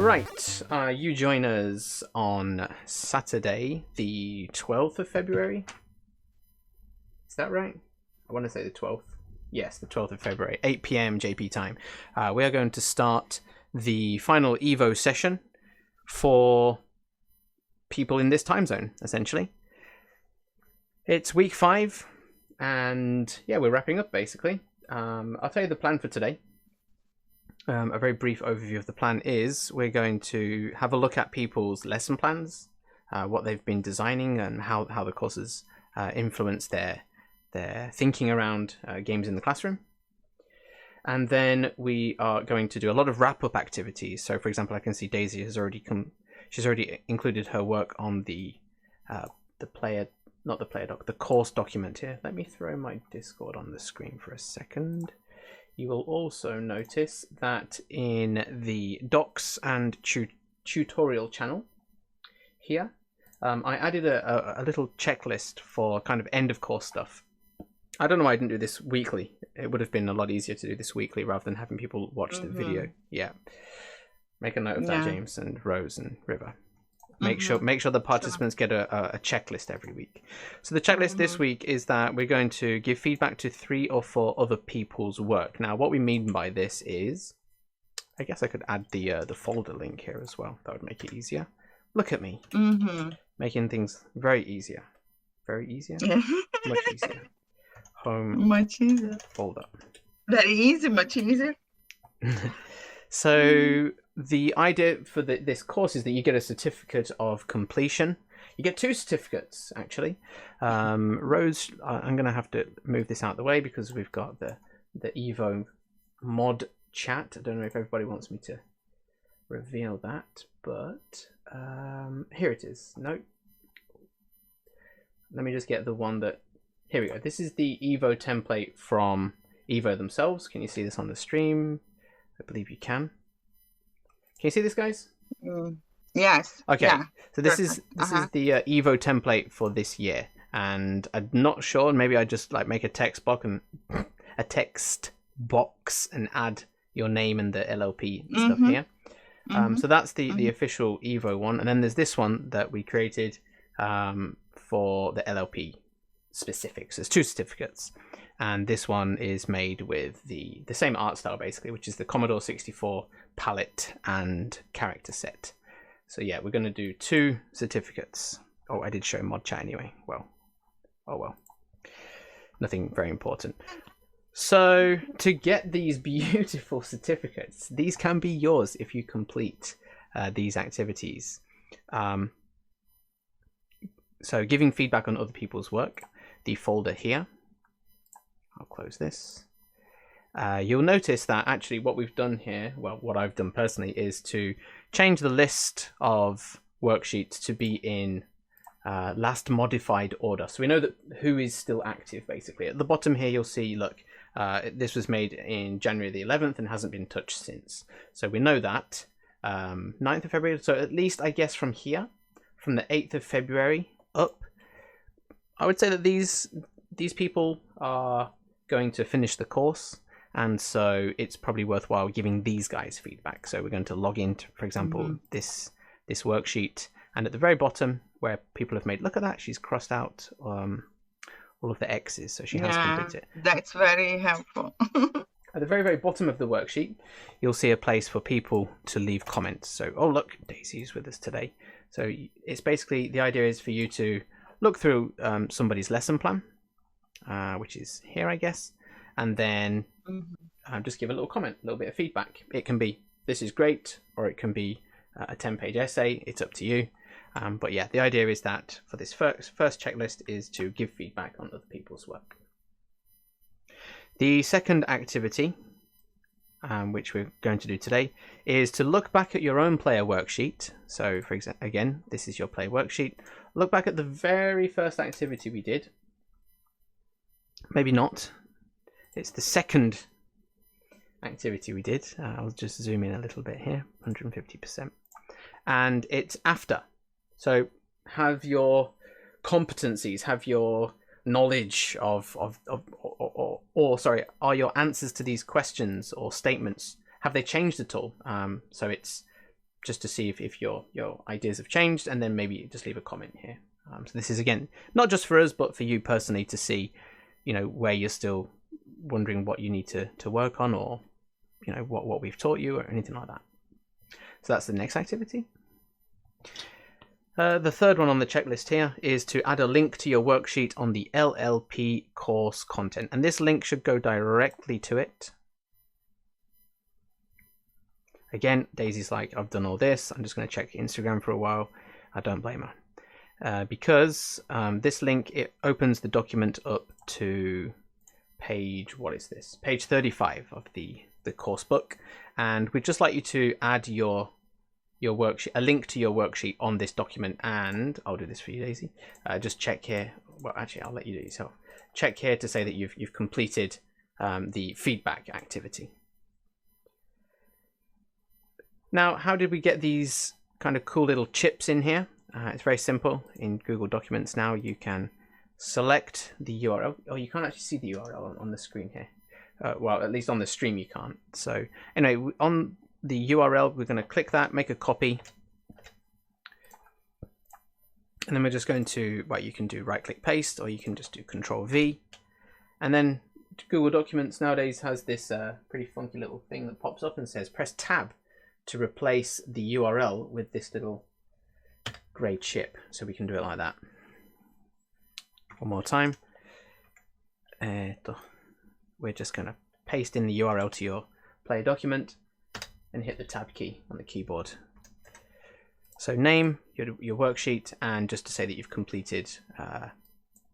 Right, you join us on Saturday, the 12th of February. Is that right? I want to say the 12th. Yes, the 12th of February, 8 p.m. JP time. We are going to start the final EVO session for people in this time zone, essentially. It's week 5, and yeah, we're wrapping up, basically. I'll tell you the plan for today. A very brief overview of the plan is we're going to have a look at people's lesson plans, what they've been designing, and how the courses influence their thinking around games in the classroom. And then we are going to do a lot of wrap-up activities. So, for example, I can see Daisy has already she's already included her work on the course document here. Let me throw my Discord on the screen for a second. You will also notice that in the docs and tutorial channel here, I added a little checklist for kind of end of course stuff. I don't know why I didn't do this weekly. It would have been a lot easier to do this weekly rather than having people watch the video. Yeah. Make a note of that, James and Rose and River. Make sure the participants get a checklist every week. So the checklist this week is that we're going to give feedback to 3 or 4 other people's work. Now, what we mean by this is, I guess I could add the folder link here as well. That would make it easier. Look at me, making things very easier, much easier. Home, much easier. Folder. Very easy, much easier. So the idea for this course is that you get a certificate of completion. You get 2 certificates, actually. Rose, I'm going to have to move this out of the way because we've got the EVO mod chat. I don't know if everybody wants me to reveal that, but here it is. No. Let me just get the one that... Here we go. This is the EVO template from EVO themselves. Can you see this on the stream? I believe you can. Can you see this, guys? Yes. Okay. Yeah. So this is the EVO template for this year, and I'm not sure. Maybe I just like make a text box and add your name and the LLP stuff here. So that's the official EVO one, and then there's this one that we created for the LLP specifics. There's 2 certificates. And this one is made with the same art style, basically, which is the Commodore 64 palette and character set. So yeah, we're going to do 2 certificates. Oh, I did show mod chat anyway. Well, oh well. Nothing very important. So to get these beautiful certificates, these can be yours if you complete these activities. So giving feedback on other people's work, the folder here. I'll close this. You'll notice that actually what we've done here, well, what I've done personally, is to change the list of worksheets to be in last modified order. So we know that who is still active, basically. At the bottom here, you'll see, look, this was made in January the 11th and hasn't been touched since. So we know that. 9th of February, so at least, I guess, from here, from the 8th of February up, I would say that these people are going to finish the course, and so it's probably worthwhile giving these guys feedback. So we're going to log into, for example, this worksheet, and at the very bottom where people have made, look at that, she's crossed out all of the X's, so she has completed it. That's very helpful. At the very, very bottom of the worksheet, you'll see a place for people to leave comments. So, oh look, Daisy's with us today. So it's basically, the idea is for you to look through somebody's lesson plan, which is here, I guess, and then just give a little comment, a little bit of feedback. It can be, this is great, or it can be a 10-page essay. It's up to you. But yeah, the idea is that for this first checklist is to give feedback on other people's work. The second activity, which we're going to do today, is to look back at your own player worksheet. So for example, again, this is your player worksheet. Look back at the very first activity we did. Maybe not. It's the second activity we did. I'll just zoom in a little bit here, 150%. And it's after. So have your competencies, have your knowledge sorry, are your answers to these questions or statements, have they changed at all? So it's just to see if your ideas have changed, and then maybe just leave a comment here. So this is, again, not just for us, but for you personally to see, where you're still wondering what you need to work on, or, what we've taught you or anything like that. So that's the next activity. The third one on the checklist here is to add a link to your worksheet on the LLP course content. And this link should go directly to it. Again, Daisy's like, I've done all this. I'm just going to check Instagram for a while. I don't blame her. Because this link, it opens the document up to page, what is this? Page 35 of the course book. And we'd just like you to add your worksheet, a link to your worksheet on this document. And I'll do this for you, Daisy. Just check here. Well, actually, I'll let you do it yourself. Check here to say that you've completed the feedback activity. Now, how did we get these kind of cool little chips in here? It's very simple. In Google Documents now, you can select the URL. Oh, you can't actually see the URL on the screen here. Well, at least on the stream you can't. So anyway, on the URL, we're going to click that, make a copy. And then we're just going to, well, you can do right-click paste, or you can just do Control-V. And then Google Documents nowadays has this pretty funky little thing that pops up and says, press Tab to replace the URL with this little grey chip. So we can do it like that. One more time. We're just going to paste in the URL to your Play document and hit the Tab key on the keyboard. So name your worksheet, and just to say that you've completed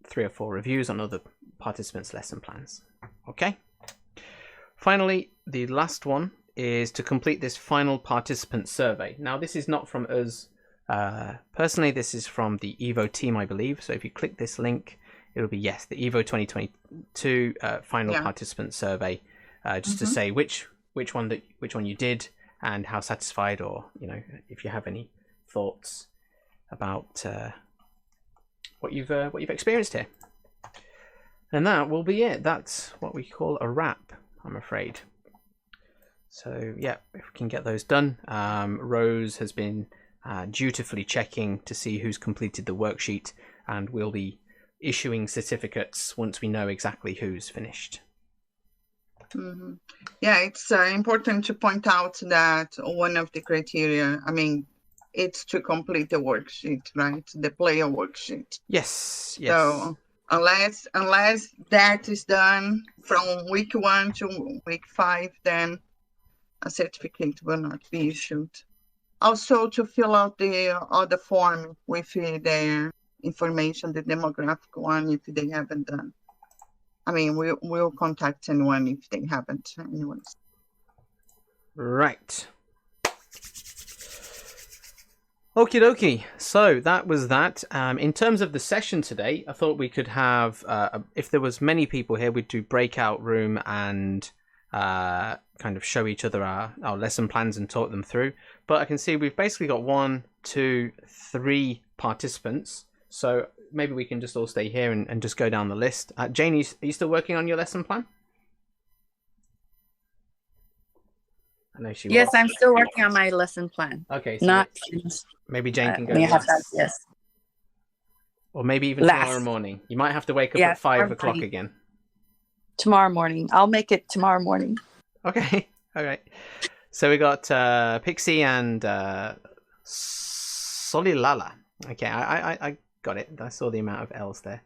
3 or 4 reviews on other participants' lesson plans. Okay. Finally, the last one is to complete this final participant survey. Now, this is not from us personally. This is from the EVO team, I believe. So if you click this link, it'll be, yes, the EVO2022 final participant survey, just to say which one you did and how satisfied, or if you have any thoughts about what you've experienced here. And that will be it. That's what we call a wrap, I'm afraid. So yeah, if we can get those done. Rose has been dutifully checking to see who's completed the worksheet, and we'll be issuing certificates once we know exactly who's finished. Mm-hmm. Yeah, it's important to point out that one of the criteria, it's to complete the worksheet, right? The player worksheet. Yes. So unless that is done from week 1 to week 5, then a certificate will not be issued. Also, to fill out the other form with their information, the demographic one, if they haven't done. We'll contact anyone if they haven't, anyways. Right. Okie dokie. So that was that. In terms of the session today, I thought we could have, if there was many people here, we'd do breakout room and kind of show each other our lesson plans and talk them through. But I can see we've basically got 1, 2, 3 participants. So maybe we can just all stay here and just go down the list. Jane, are you still working on your lesson plan? I know she was. Yes, I'm still working on my lesson plan. Okay. So not finished. Maybe Jane can go yes. Or maybe even tomorrow morning. You might have to wake up at 5 o'clock again. Tomorrow morning. I'll make it tomorrow morning. Okay. All right. So we got Pixie and Solilala. Okay, I got it. I saw the amount of L's there.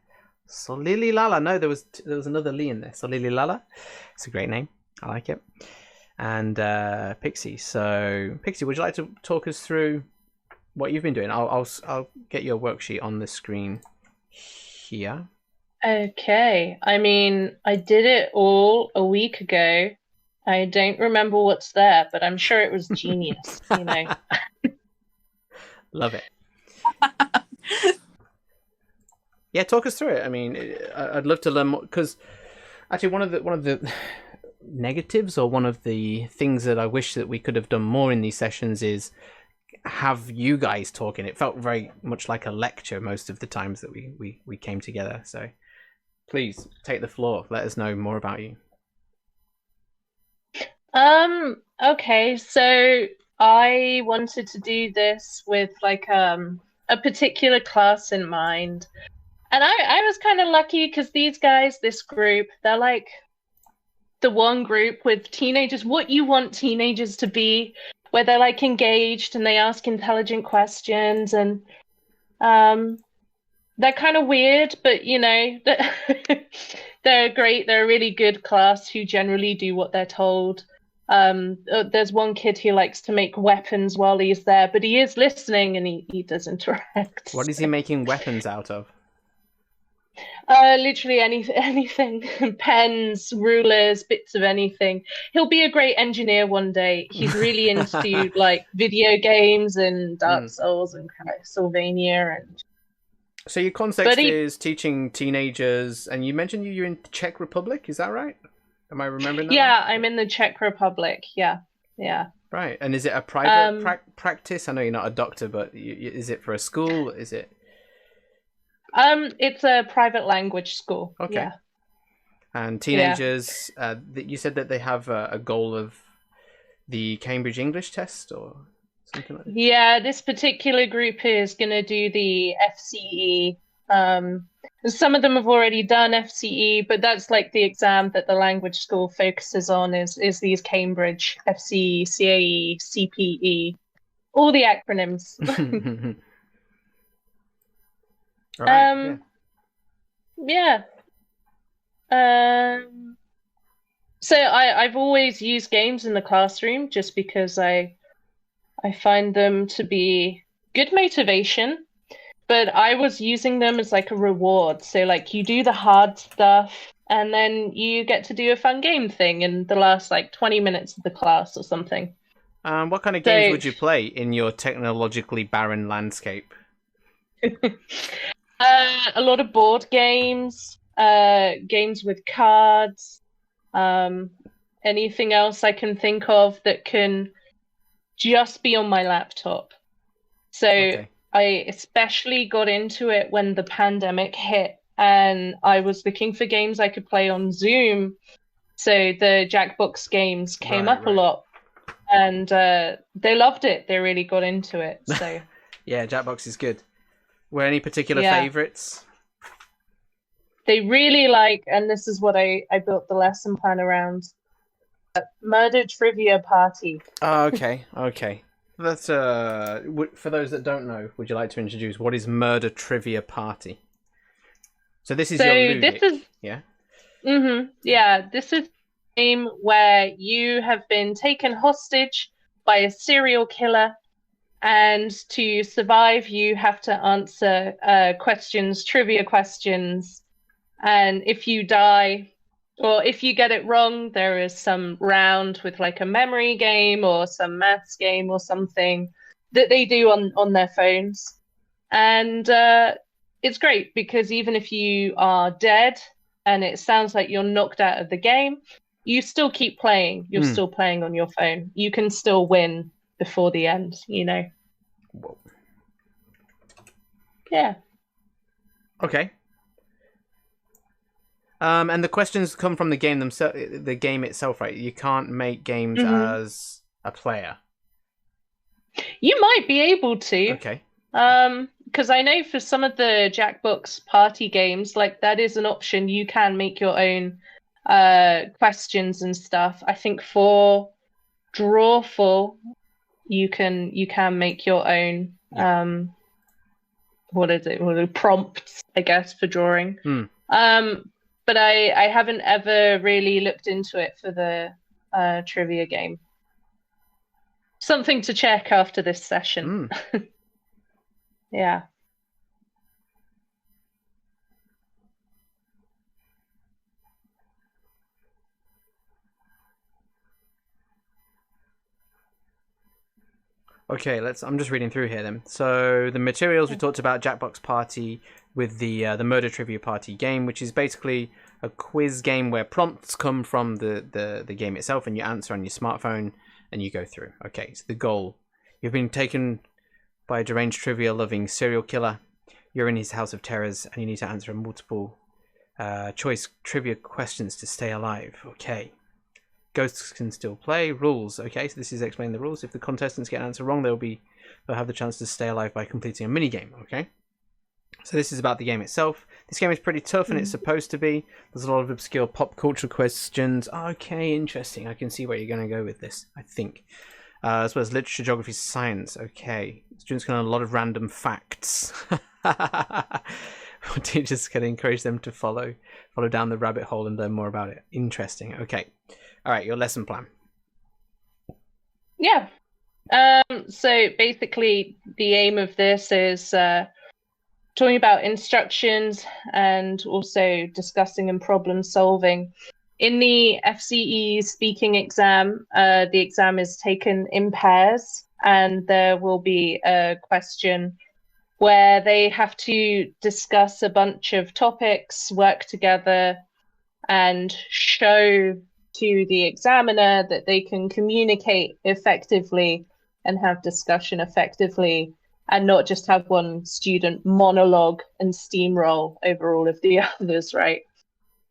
Solilala. No, there was another Lee in there. Solilala. It's a great name. I like it. And Pixie. So Pixie, would you like to talk us through what you've been doing? I'll get your worksheet on the screen here. Okay. I did it all a week ago. I don't remember what's there, but I'm sure it was genius. Love it. Yeah, talk us through it. I'd love to learn more, because actually one of the negatives, or one of the things that I wish that we could have done more in these sessions, is have you guys talking. It felt very much like a lecture most of the times that we came together. So please take the floor. Let us know more about you. Okay, so I wanted to do this with like a particular class in mind. And I was kind of lucky because these guys, this group, they're like the one group with teenagers, what you want teenagers to be, where they're like engaged and they ask intelligent questions, and they're kind of weird, but you know, they're great. They're a really good class who generally do what they're told. There's one kid who likes to make weapons while he's there, but he is listening and he does interact. What is he making weapons out of? Literally anything. Pens, rulers, bits of anything. He'll be a great engineer one day. He's really into like video games and Dark Souls and Castlevania. And so your context is teaching teenagers, and you mentioned you're in the Czech Republic, is that right? Am I remembering that? Yeah, I'm in the Czech Republic. Yeah. Right, and is it a private practice? I know you're not a doctor, but is it for a school? Is it? It's a private language school. Okay. Yeah. And teenagers, you said that they have a goal of the Cambridge English test or something like that? Yeah, this particular group is going to do the FCE. Some of them have already done FCE, but that's like the exam that the language school focuses on is these Cambridge FCE, CAE, CPE, all the acronyms. All right, yeah. So I've always used games in the classroom just because I find them to be good motivation, but I was using them as like a reward. So like you do the hard stuff and then you get to do a fun game thing in the last like 20 minutes of the class or something. What kind of games would you play in your technologically barren landscape? A lot of board games, games with cards, anything else I can think of that can just be on my laptop. So I especially got into it when the pandemic hit and I was looking for games I could play on Zoom. So the Jackbox games came up a lot and they loved it. They really got into it. So yeah, Jackbox is good. Were any particular favorites? They really like, and this is what I built the lesson plan around, Murder Trivia Party. Oh, okay. That's for those that don't know, would you like to introduce what is Murder Trivia Party? So this is your Ludic, yeah? Mm-hmm. Yeah, this is a game where you have been taken hostage by a serial killer. And to survive, you have to answer trivia questions. And if you die, or if you get it wrong, there is some round with like a memory game or some maths game or something that they do on their phones. And it's great because even if you are dead and it sounds like you're knocked out of the game, you still keep playing. You're still playing on your phone. You can still win before the end, you know. Whoa. Yeah. Okay. And the questions come from the game the game itself, right? You can't make games as a player. You might be able to. Okay. Because I know for some of the Jackbox Party games, like that is an option. You can make your own questions and stuff. I think for Drawful, you can make your own what is it? Prompts, I guess, for drawing. But I haven't ever really looked into it for the trivia game. Something to check after this session. Yeah. Okay, I'm just reading through here then. So the materials we talked about, Jackbox Party with the Murder Trivia Party game, which is basically a quiz game where prompts come from the game itself and you answer on your smartphone and you go through. Okay, so the goal. You've been taken by a deranged trivia-loving serial killer. You're in his house of terrors and you need to answer multiple choice trivia questions to stay alive. Okay. Ghosts can still play. Rules. Okay, so this is explaining the rules. If the contestants get an answer wrong, they'll have the chance to stay alive by completing a mini game. Okay. So this is about the game itself. This game is pretty tough, and it's supposed to be. There's a lot of obscure pop culture questions. Okay, interesting. I can see where you're going to go with this, I think. As well as literature, geography, science. Okay. Students can learn a lot of random facts. Teachers can encourage them to follow down the rabbit hole and learn more about it. Interesting. Okay. All right, your lesson plan. Yeah. So basically, the aim of this is talking about instructions and also discussing and problem solving. In the FCE speaking exam, the exam is taken in pairs, and there will be a question where they have to discuss a bunch of topics, work together, and show to the examiner that they can communicate effectively and have discussion effectively, and not just have one student monologue and steamroll over all of the others, right?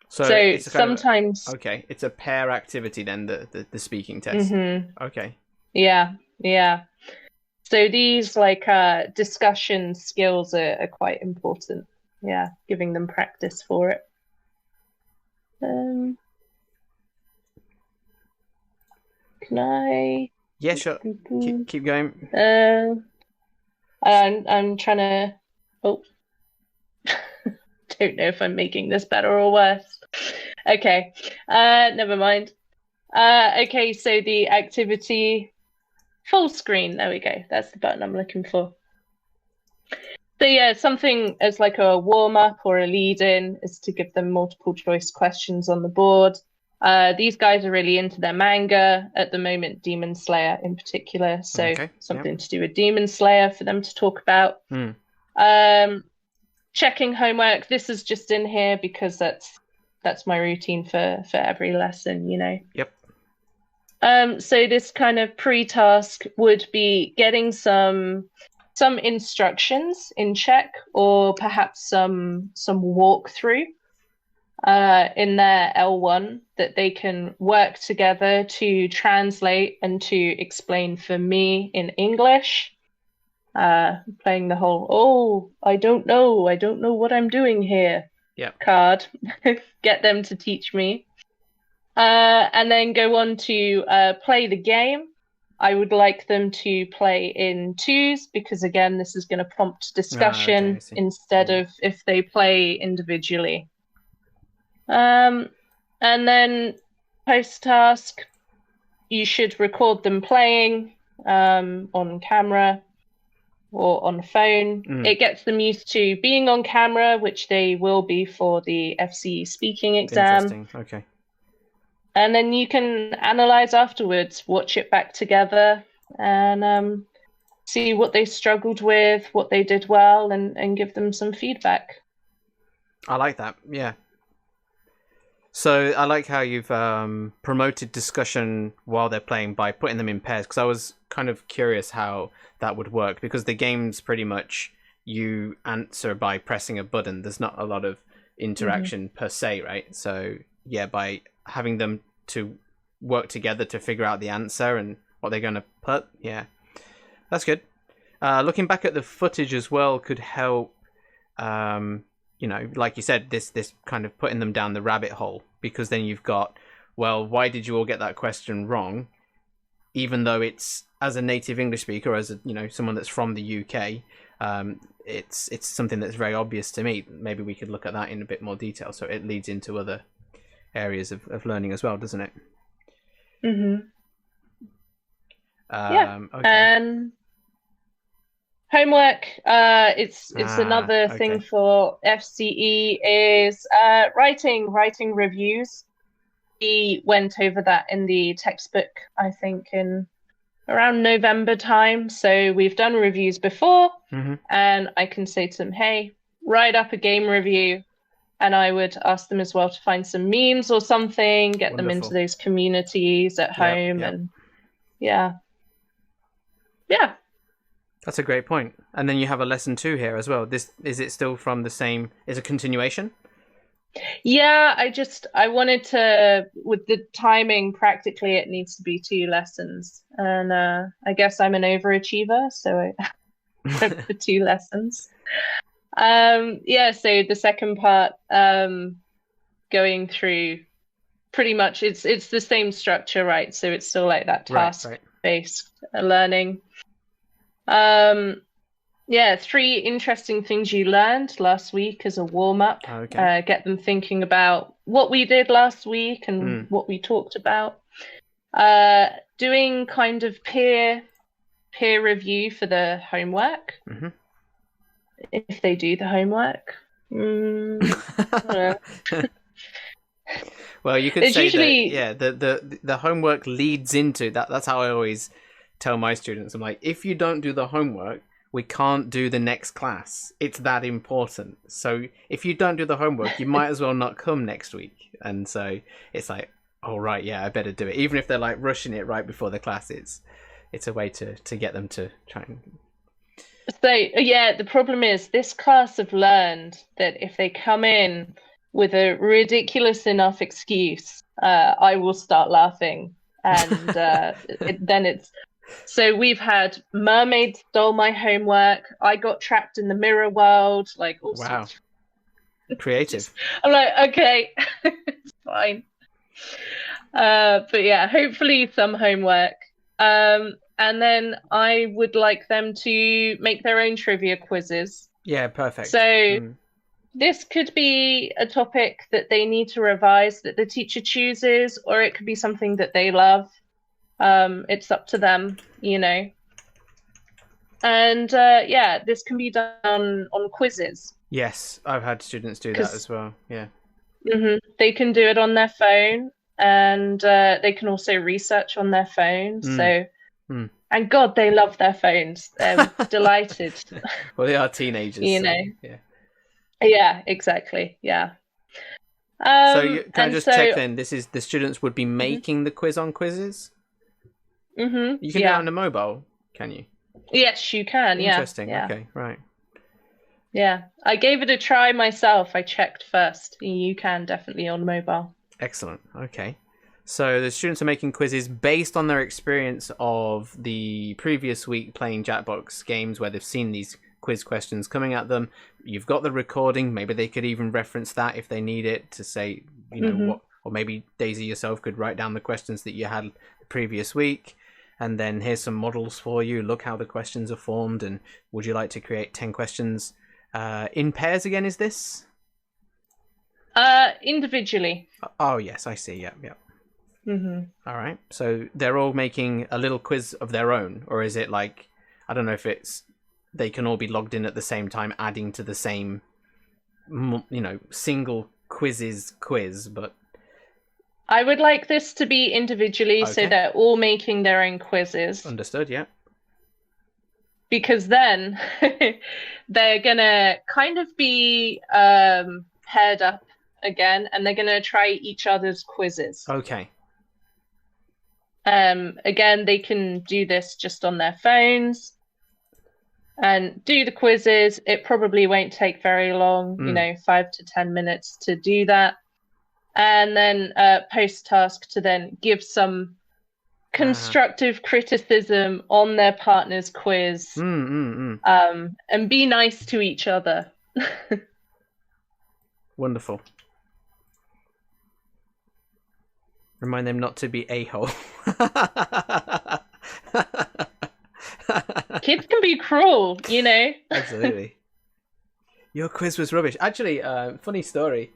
So it's sometimes... okay, it's a pair activity then, the speaking test. Mm-hmm. Okay. Yeah. So these discussion skills are quite important. Yeah, giving them practice for it. Can I? Yeah, sure. Keep going. I'm trying to. Oh, don't know if I'm making this better or worse. Okay, never mind. Okay, so the activity full screen. There we go. That's the button I'm looking for. So yeah, something as like a warm up or a lead in is to give them multiple choice questions on the board. These guys are really into their manga at the moment, Demon Slayer in particular. So something to do with Demon Slayer for them to talk about. Checking homework. This is just in here because that's my routine for every lesson, you know. Yep. So this kind of pre-task would be getting some instructions in Czech, or perhaps some walkthrough in their L1 that they can work together to translate and to explain for me in English. Playing the whole, I don't know what I'm doing here card. Get them to teach me. And then go on to play the game. I would like them to play in twos because, again, this is going to prompt discussion instead of if they play individually. And then post-task, you should record them playing on camera or on phone. It gets them used to being on camera, which they will be for the FCE speaking exam. Interesting. Okay. And then you can analyze afterwards, watch it back together, and see what they struggled with, what they did well, and give them some feedback. I like that. Yeah. So I like how you've promoted discussion while they're playing by putting them in pairs, because I was kind of curious how that would work, because the game's pretty much you answer by pressing a button. There's not a lot of interaction per se, right? So yeah, by having them to work together to figure out the answer and what they're going to put, yeah, that's good. Looking back at the footage as well could help. You know, like you said, this kind of putting them down the rabbit hole, because then you've got, well, why did you all get that question wrong? Even though it's, as a native English speaker, as a, you know, someone that's from the UK, it's something that's very obvious to me. Maybe we could look at that in a bit more detail, so it leads into other areas of learning as well, doesn't it? Yeah. Okay. And homework, it's another thing for FCE is writing reviews. We went over that in the textbook, I think, in around November time. So we've done reviews before, and I can say to them, hey, write up a game review. And I would ask them as well to find some memes or something, get them into those communities at home. And yeah. That's a great point. And then you have a lesson 2 here as well. This is it still from the same? Is a continuation? Yeah, I wanted to, with the timing, practically it needs to be 2 lessons. And I guess I'm an overachiever, so I went for 2 lessons. Yeah, so the second part, going through pretty much it's the same structure, right? So it's still like that task-based learning. Yeah, 3 interesting things you learned last week as a warm-up. Okay. Get them thinking about what we did last week and what we talked about. Doing kind of peer review for the homework. Mm-hmm. If they do the homework. Well, you could It's say usually... that, the homework leads into that. That's how I always tell my students. I'm like, if you don't do the homework, we can't do the next class. It's that important. So if you don't do the homework, you might as well not come next week. And so it's like, oh, right, yeah, I better do it. Even if they're like rushing it right before the class, it's a way to get them to try and... So, yeah, the problem is this class have learned that if they come in with a ridiculous enough excuse, I will start laughing. And then it's... So we've had mermaids stole my homework. I got trapped in the mirror world. Like, all sorts. Creative. I'm like, okay, it's fine. But yeah, hopefully some homework. And then I would like them to make their own trivia quizzes. Yeah, perfect. So this could be a topic that they need to revise that the teacher chooses, or it could be something that they love. It's up to them, you know. And yeah, this can be done on quizzes. Yes, I've had students do that as well. Yeah. They can do it on their phone, and they can also research on their phone. So, and God, they love their phones. They're delighted. Well, they are teenagers, you so, know. Yeah. Yeah, exactly. Yeah. So can I just check then? This is the students would be making the quiz on quizzes. You can do it on the mobile, can you? Yes, you can. Yeah. Interesting. Yeah. Okay, right. Yeah, I gave it a try myself. I checked first. You can definitely on mobile. Excellent. Okay. So the students are making quizzes based on their experience of the previous week playing Jackbox games where they've seen these quiz questions coming at them. You've got the recording. Maybe they could even reference that if they need it to say, you know, what, or maybe Daisy yourself could write down the questions that you had the previous week. And then here's some models for you. Look how the questions are formed. And would you like to create 10 questions in pairs again, is this? Individually. Oh, yes, I see. Yeah. All right. So they're all making a little quiz of their own, or is it like, I don't know if it's, they can all be logged in at the same time, adding to the same, you know, single quiz, but... I would like this to be individually, so they're all making their own quizzes. Understood, yeah. Because then they're going to kind of be paired up again, and they're going to try each other's quizzes. Okay. Again, they can do this just on their phones and do the quizzes. It probably won't take very long, you know, 5 to 10 minutes to do that. And then post-task to then give some constructive criticism on their partner's quiz, and be nice to each other. Wonderful. Remind them not to be a-hole. Kids can be cruel, you know. Absolutely. Your quiz was rubbish. Actually, funny story.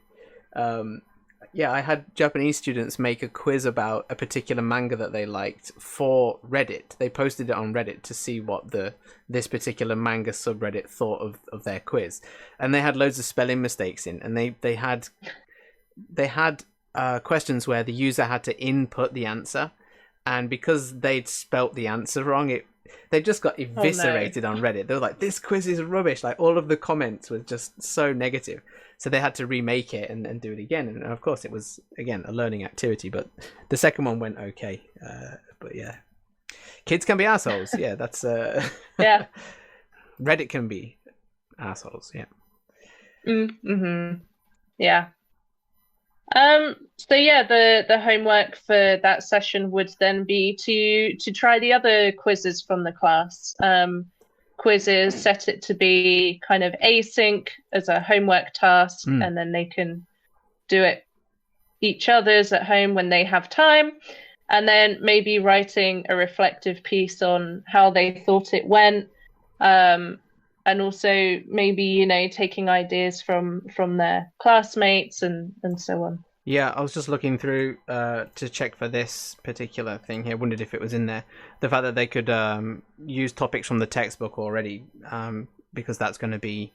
Yeah, I had Japanese students make a quiz about a particular manga that they liked for Reddit. They posted it on Reddit to see what this particular manga subreddit thought of their quiz, and they had loads of spelling mistakes in, and they had questions where the user had to input the answer, and because they'd spelt the answer wrong, they just got eviscerated on Reddit. They were like, "This quiz is rubbish!" Like all of the comments were just so negative. So they had to remake it and do it again. And of course, it was, again, a learning activity. But the second one went okay. But yeah, kids can be assholes. Yeah, that's... yeah. Reddit can be assholes, yeah. Yeah. So yeah, the homework for that session would then be to try the other quizzes from the class. Quizzes, set it to be kind of async as a homework task, and then they can do it each other's at home when they have time, and then maybe writing a reflective piece on how they thought it went, and also maybe taking ideas from their classmates and so on. Yeah, I was just looking through to check for this particular thing here. Wondered if it was in there. The fact that they could use topics from the textbook already, because that's going to be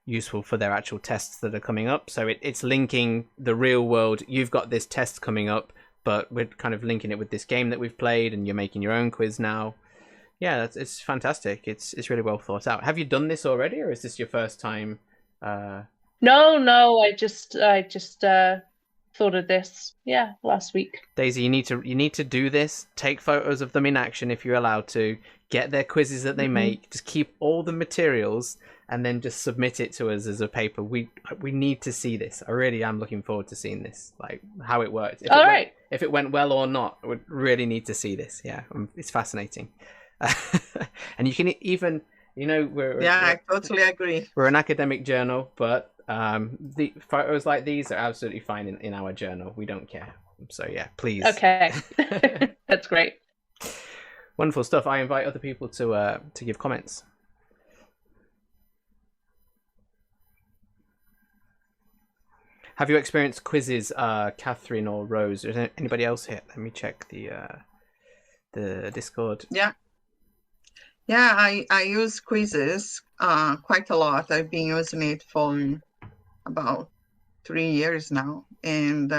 useful for their actual tests that are coming up. So it's linking the real world. You've got this test coming up, but we're kind of linking it with this game that we've played, and you're making your own quiz now. Yeah, it's fantastic. It's really well thought out. Have you done this already, or is this your first time? No, I just thought of this last week. Daisy, you need to do this. Take photos of them in action if you're allowed to. Get their quizzes that they make. Just keep all the materials and then just submit it to us as a paper. We need to see this. I really am looking forward to seeing this, like how it worked. If it went well or not, I would really need to see this. Yeah, it's fascinating. And you can even, I totally agree. We're an academic journal, but the photos like these are absolutely fine in our journal. We don't care. So yeah, please. Okay. That's great. Wonderful stuff. I invite other people to give comments. Have you experienced quizzes, Catherine or Rose? Is there anybody else here? Let me check the Discord. Yeah, I use quizzes quite a lot. I've been using it for about 3 years now, and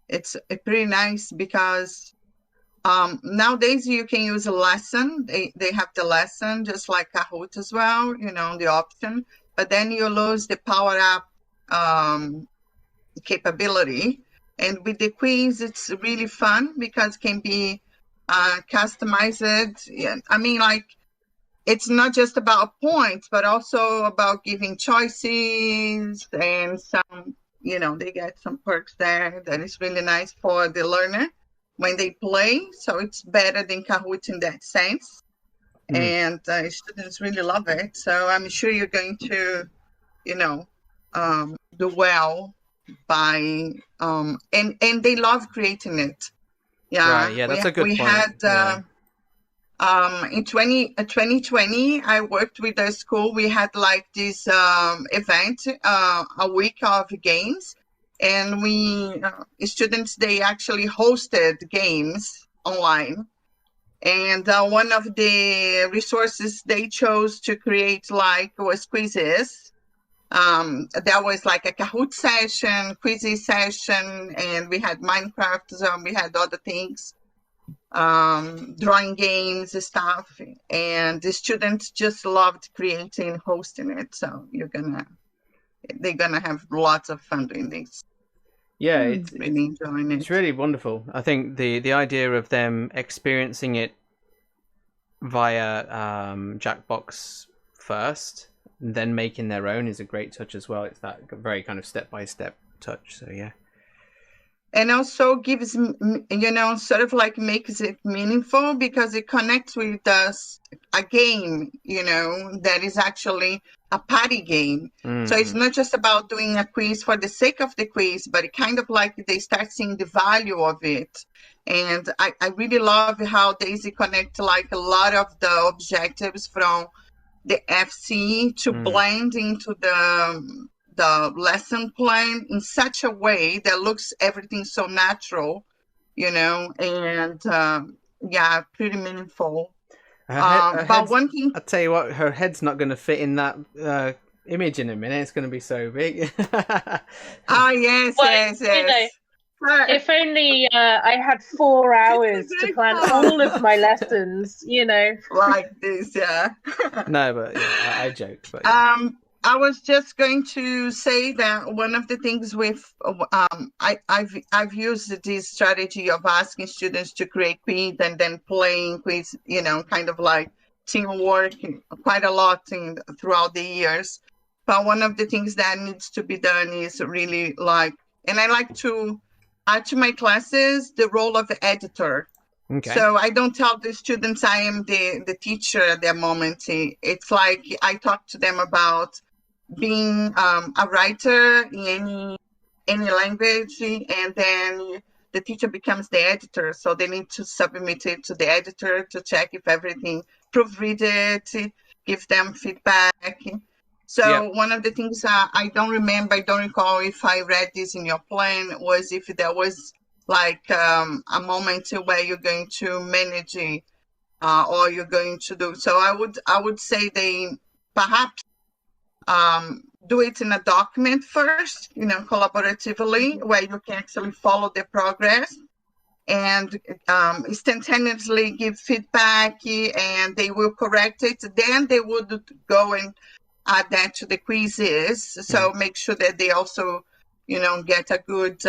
it's pretty nice because nowadays you can use a lesson. They have the lesson just like Kahoot as well, the option, but then you lose the power up capability. And with the quiz, it's really fun because it can be customized. Yeah, I mean, like, it's not just about points, but also about giving choices and some, they get some perks there that is really nice for the learner when they play. So it's better than Kahoot in that sense. And students really love it. So I'm sure you're going to, do well by, and they love creating it. Yeah, right, yeah, that's a good point. We had, in 2020, I worked with a school. We had like this event, a week of games, and students, they actually hosted games online. And one of the resources they chose to create was quizzes. There was like a Kahoot session, quizzes session, and we had Minecraft, we had other things. Drawing games and stuff, and the students just loved creating, hosting it. So they're gonna have lots of fun doing this. Yeah, it's really enjoying it. It's really wonderful. I think the idea of them experiencing it via Jackbox first, and then making their own is a great touch as well. It's that very kind of step-by-step touch. So yeah. And also gives, sort of like makes it meaningful because it connects with us a game, that is actually a party game. So it's not just about doing a quiz for the sake of the quiz, but it kind of like they start seeing the value of it. And I really love how Daisy connect like a lot of the objectives from the FC to blend into the lesson plan in such a way that looks everything so natural, and pretty meaningful. But one thing, I'll tell you what, her head's not going to fit in that image in a minute. It's going to be so big. Yes. If only I had 4 hours to plan all of my lessons, like this, yeah. No, but yeah, I joked. But yeah. I was just going to say that one of the things with I've used this strategy of asking students to create quiz and then playing quiz, kind of like teamwork quite a lot throughout the years. But one of the things that needs to be done is really like And I like to add to my classes the role of editor. Okay. So I don't tell the students I am the teacher at that moment. It's like I talk to them about being a writer in any language, and then the teacher becomes the editor. So they need to submit it to the editor to check if everything, proofread it, give them feedback. So one of the things I don't recall if I read this in your plan, was if there was like a moment where you're going to manage or you're going to do. So I would say they perhaps do it in a document first, collaboratively, where you can actually follow the progress and instantaneously give feedback, and they will correct it. Then they would go and add that to the quizzes. So make sure that they also, get a good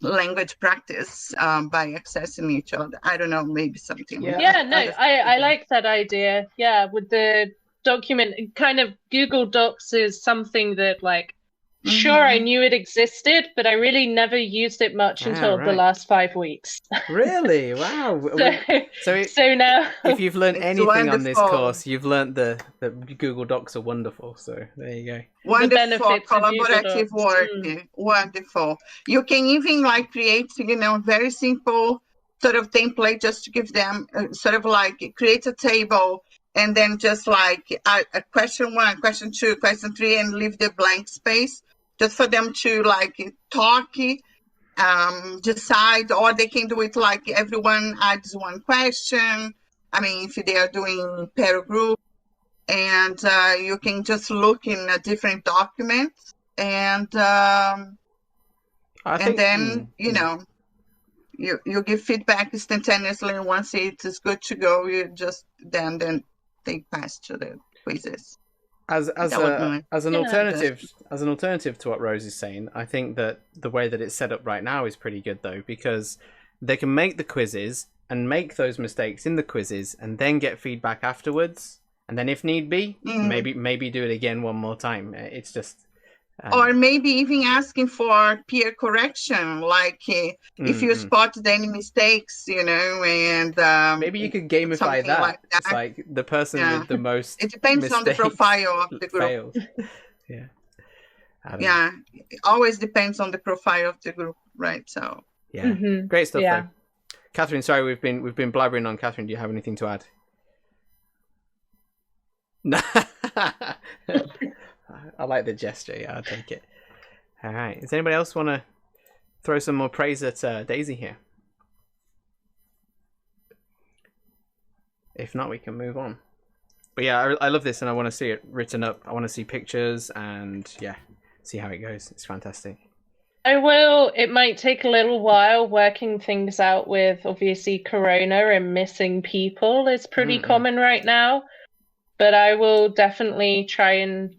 language practice by accessing each other. I don't know, maybe something. Yeah, no, I like that idea. Yeah, with the document, kind of Google Docs is something that, like, sure, I knew it existed, but I really never used it much until the last 5 weeks. Really? Wow. So now, if you've learned anything wonderful. on this course, you've learned that Google Docs are wonderful. So there you go. Wonderful collaborative work. Wonderful. You can even like create, very simple sort of template just to give them sort of like create a table, and then just like a question 1, question 2, question 3, and leave the blank space just for them to like talk, decide, or they can do it like everyone adds one question. I mean, if they are doing pair group, and you can just look in a different document, and then you give feedback instantaneously. And once it is good to go, you just then they pass to the quizzes. As an alternative to what Rose is saying, I think that the way that it's set up right now is pretty good, though, because they can make the quizzes and make those mistakes in the quizzes, and then get feedback afterwards, and then if need be, maybe do it again one more time. It's just. Or maybe even asking for peer correction, like if you spot any mistakes, and maybe you could gamify that. Like that. It's like the person with the most. It depends on the profile of the group. Fails. Yeah, it always depends on the profile of the group, right? So great stuff. Though. Catherine, sorry, we've been blabbering on. Catherine, do you have anything to add? No. I like the gesture. Yeah, I'll take it. All right. Does anybody else want to throw some more praise at Daisy here? If not, we can move on. But yeah, I love this, and I want to see it written up. I want to see pictures, and see how it goes. It's fantastic. I will. It might take a little while working things out with, obviously, Corona and missing people is pretty common right now. But I will definitely try and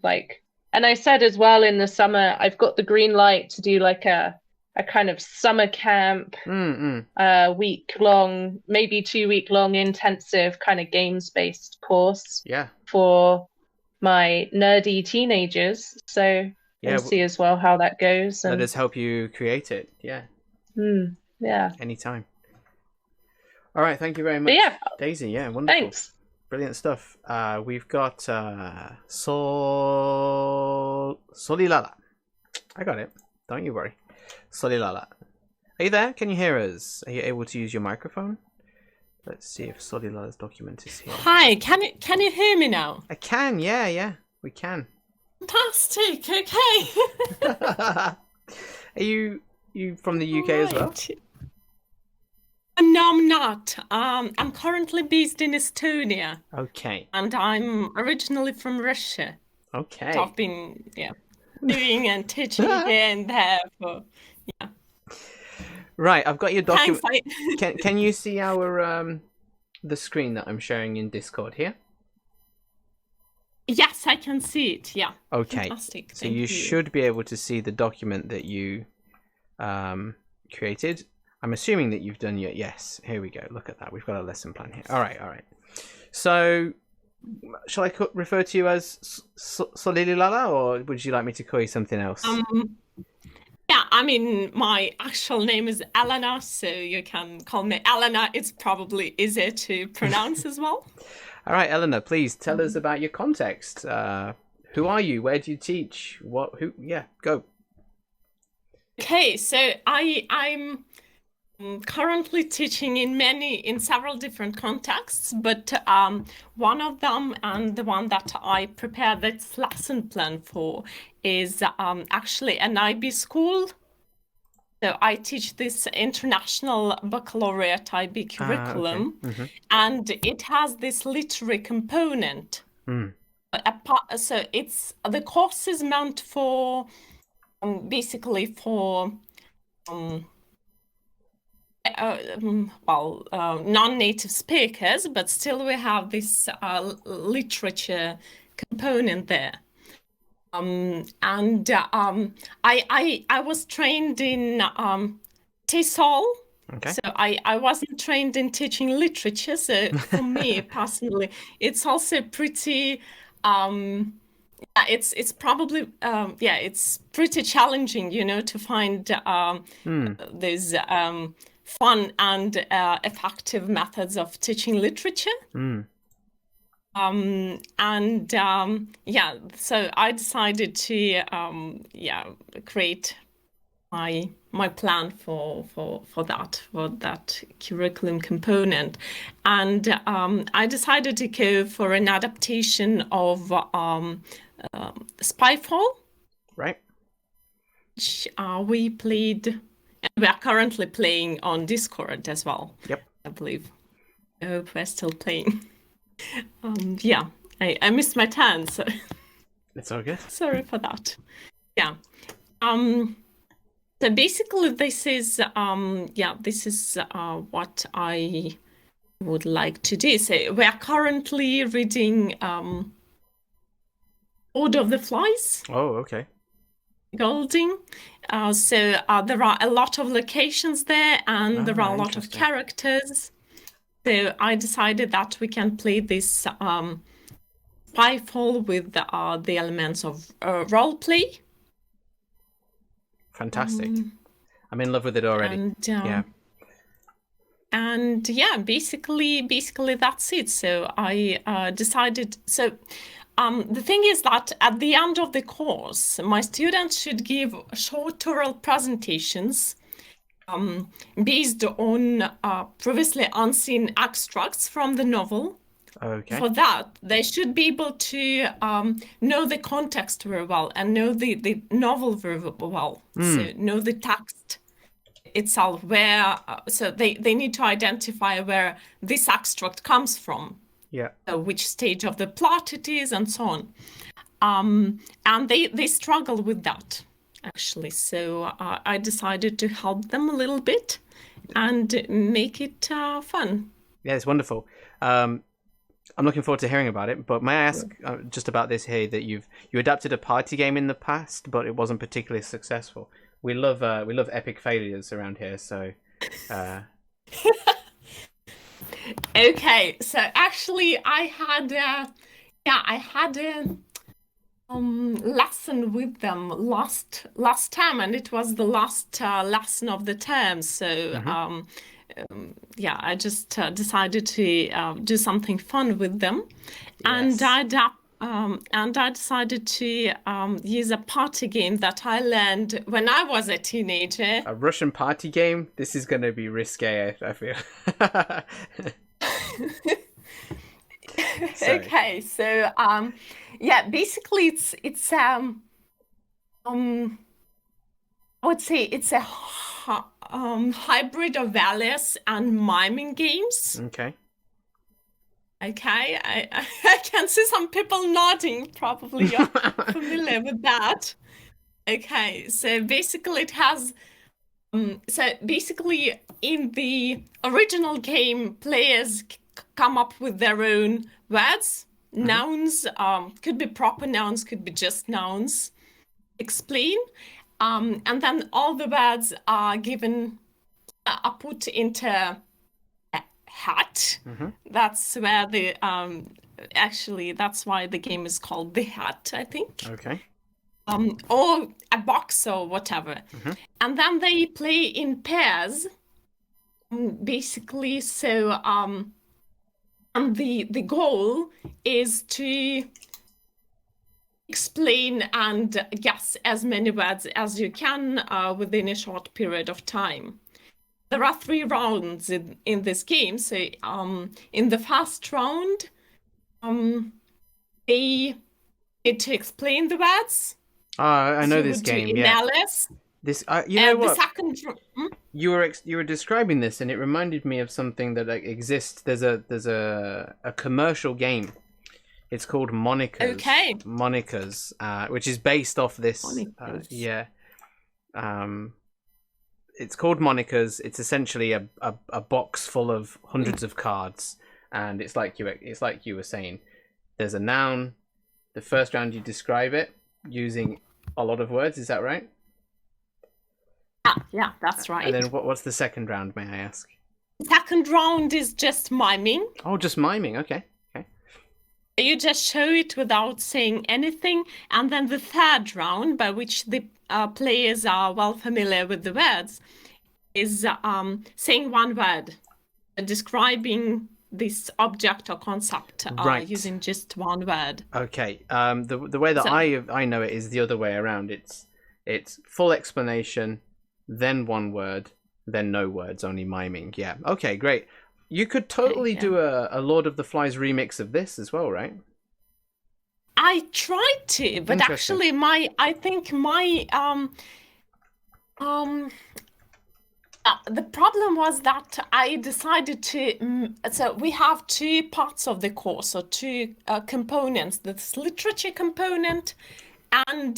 and I said as well in the summer, I've got the green light to do like a kind of summer camp, week-long, maybe 2-week-long intensive kind of games-based course for my nerdy teenagers. So we'll see as well how that goes. Let us help you create it. Yeah. Anytime. All right. Thank you very much, Daisy. Yeah, wonderful. Thanks. Brilliant stuff. We've got Solilala. I got it. Don't you worry. Solilala. Are you there? Can you hear us? Are you able to use your microphone? Let's see if Solilala's document is here. Hi, can you hear me now? I can, yeah. We can. Fantastic, okay. Are you from the UK as well? No, I'm not. I'm currently based in Estonia. Okay. And I'm originally from Russia. Okay. So I've been doing and teaching here and there for Right, I've got your document. Thanks, Can you see our the screen that I'm sharing in Discord here? Yes, I can see it. Yeah. Okay. Fantastic. So you should be able to see the document that you created. I'm assuming that you've done your... Yes, here we go. Look at that. We've got a lesson plan here. All right. So, shall I refer to you as Solilala, or would you like me to call you something else? Yeah, I mean, my actual name is Elena, so you can call me Elena. It's probably easier to pronounce as well. All right, Elena, please tell us about your context. Who are you? Where do you teach? What? Who? Yeah, go. Okay, so I'm currently teaching in several different contexts, but one of them, and the one that I prepared this lesson plan for, is actually an IB school. So I teach this international baccalaureate IB curriculum, and it has this literary component. So the course is meant for basically for non-native speakers, but still we have this literature component there. I was trained in TESOL, Okay. so I wasn't trained in teaching literature. So for me personally, it's also pretty it's probably it's pretty challenging, to find these fun and effective methods of teaching literature. So I decided to create my plan for that curriculum component, and I decided to go for an adaptation of Spyfall, Right. which we played, and we are currently playing on Discord as well. Yep. I believe. I hope we're still playing. I missed my turn, so It's all good. sorry for that. Yeah. So basically, this is what I would like to do. So we are currently reading Lord of the Flies, Oh, okay. Golding. So there are a lot of locations there, and there are a lot of interesting. characters. So I decided that we can play this Spyfall with the elements of role play. Fantastic. I'm in love with it already. And basically that's it. So I decided. So the thing is that at the end of the course, my students should give short oral presentations based on previously unseen extracts from the novel. Okay. For that, they should be able to know the context very well and know the novel very well. So know the text itself, where so they need to identify where this extract comes from, Yeah. which stage of the plot it is, and so on. And they struggle with that, actually. So I decided to help them a little bit and make it fun. Yeah, it's wonderful. I'm looking forward to hearing about it. But may I ask just about this here, that you adapted a party game in the past, but it wasn't particularly successful. We love epic failures around here. So. Okay, so actually I had a lesson with them last time, and it was the last lesson of the term. So I just decided to do something fun with them, and I decided to use a party game that I learned when I was a teenager. A Russian party game? This is going to be risque, I feel. Okay, so basically it's I would say it's a hybrid of Alice and miming games. Okay. Okay, I can see some people nodding. Probably you're familiar with that. Okay, so basically it has. So basically, in the original game, players come up with their own words, nouns. Could be proper nouns, could be just nouns. Explain, and then all the words are given, are put into a hat. That's where the actually that's why the game is called The Hat, I think. Okay. or a box or whatever. And then they play in pairs, basically. So and the goal is to explain and guess as many words as you can within a short period of time. There are 3 rounds in this game. So in the first round, they need to explain the words. I know this game. Yeah. Alice. This, you know what? The second, You were describing this, and it reminded me of something that exists. There's a commercial game. It's called Monikers. Okay. Monikers, which is based off this. Monikers. It's called Monikers. It's essentially a box full of hundreds of cards, and it's like you were saying. There's a noun. The first round you describe it using a lot of words. Is that right? Yeah, that's right. And then what's the second round, may I ask? Second round is just miming. Oh, just miming. Okay. You just show it without saying anything. And then the third round, by which the players are well familiar with the words, is saying one word, describing this object or concept Right. using just one word. Okay. The way that I know it is the other way around. It's full explanation, then one word, then no words, only miming. Yeah. Okay, great. You could totally do a Lord of the Flies remix of this as well, right? I tried to, but actually the problem was that I decided to. So we have 2 parts of the course, or 2 components: this literature component and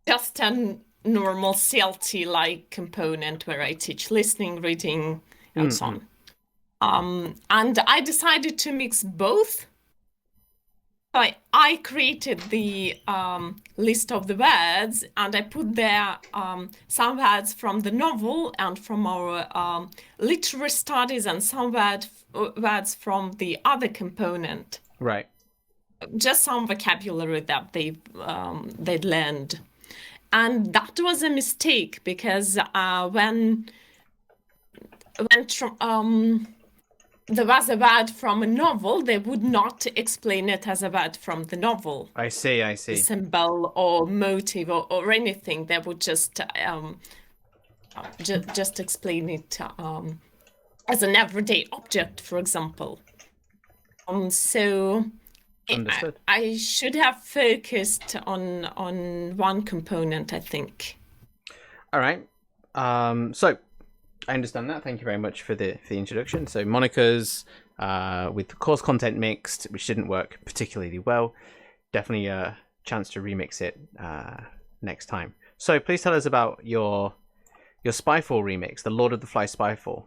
just a normal CLT-like component where I teach listening, reading, and so on. And I decided to mix both. So I created the list of the words, and I put there some words from the novel and from our literary studies, and some words from the other component. Right. Just some vocabulary that they'd learned. And that was a mistake, because when there was a word from a novel, they would not explain it as a word from the novel. I see. A symbol or motive or anything. They would just explain it as an everyday object, for example. So Understood. I should have focused on one component, I think. All right. So I understand that. Thank you very much for the introduction. So Monikers with the course content mixed, which didn't work particularly well. Definitely a chance to remix it next time. So please tell us about your Spyfall remix, the Lord of the Flies Spyfall.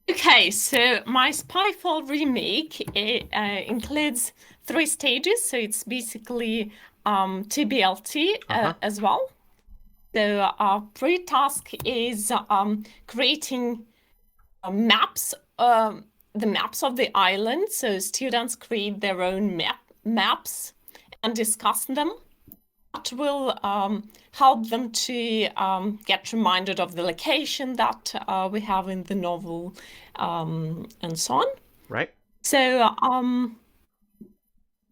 Okay, so my Spyfall remake includes 3 stages. So it's basically TBLT as well. So our pre-task is creating maps, the maps of the island. So students create their own maps and discuss them. That will help them to get reminded of the location that we have in the novel, and so on. Right. So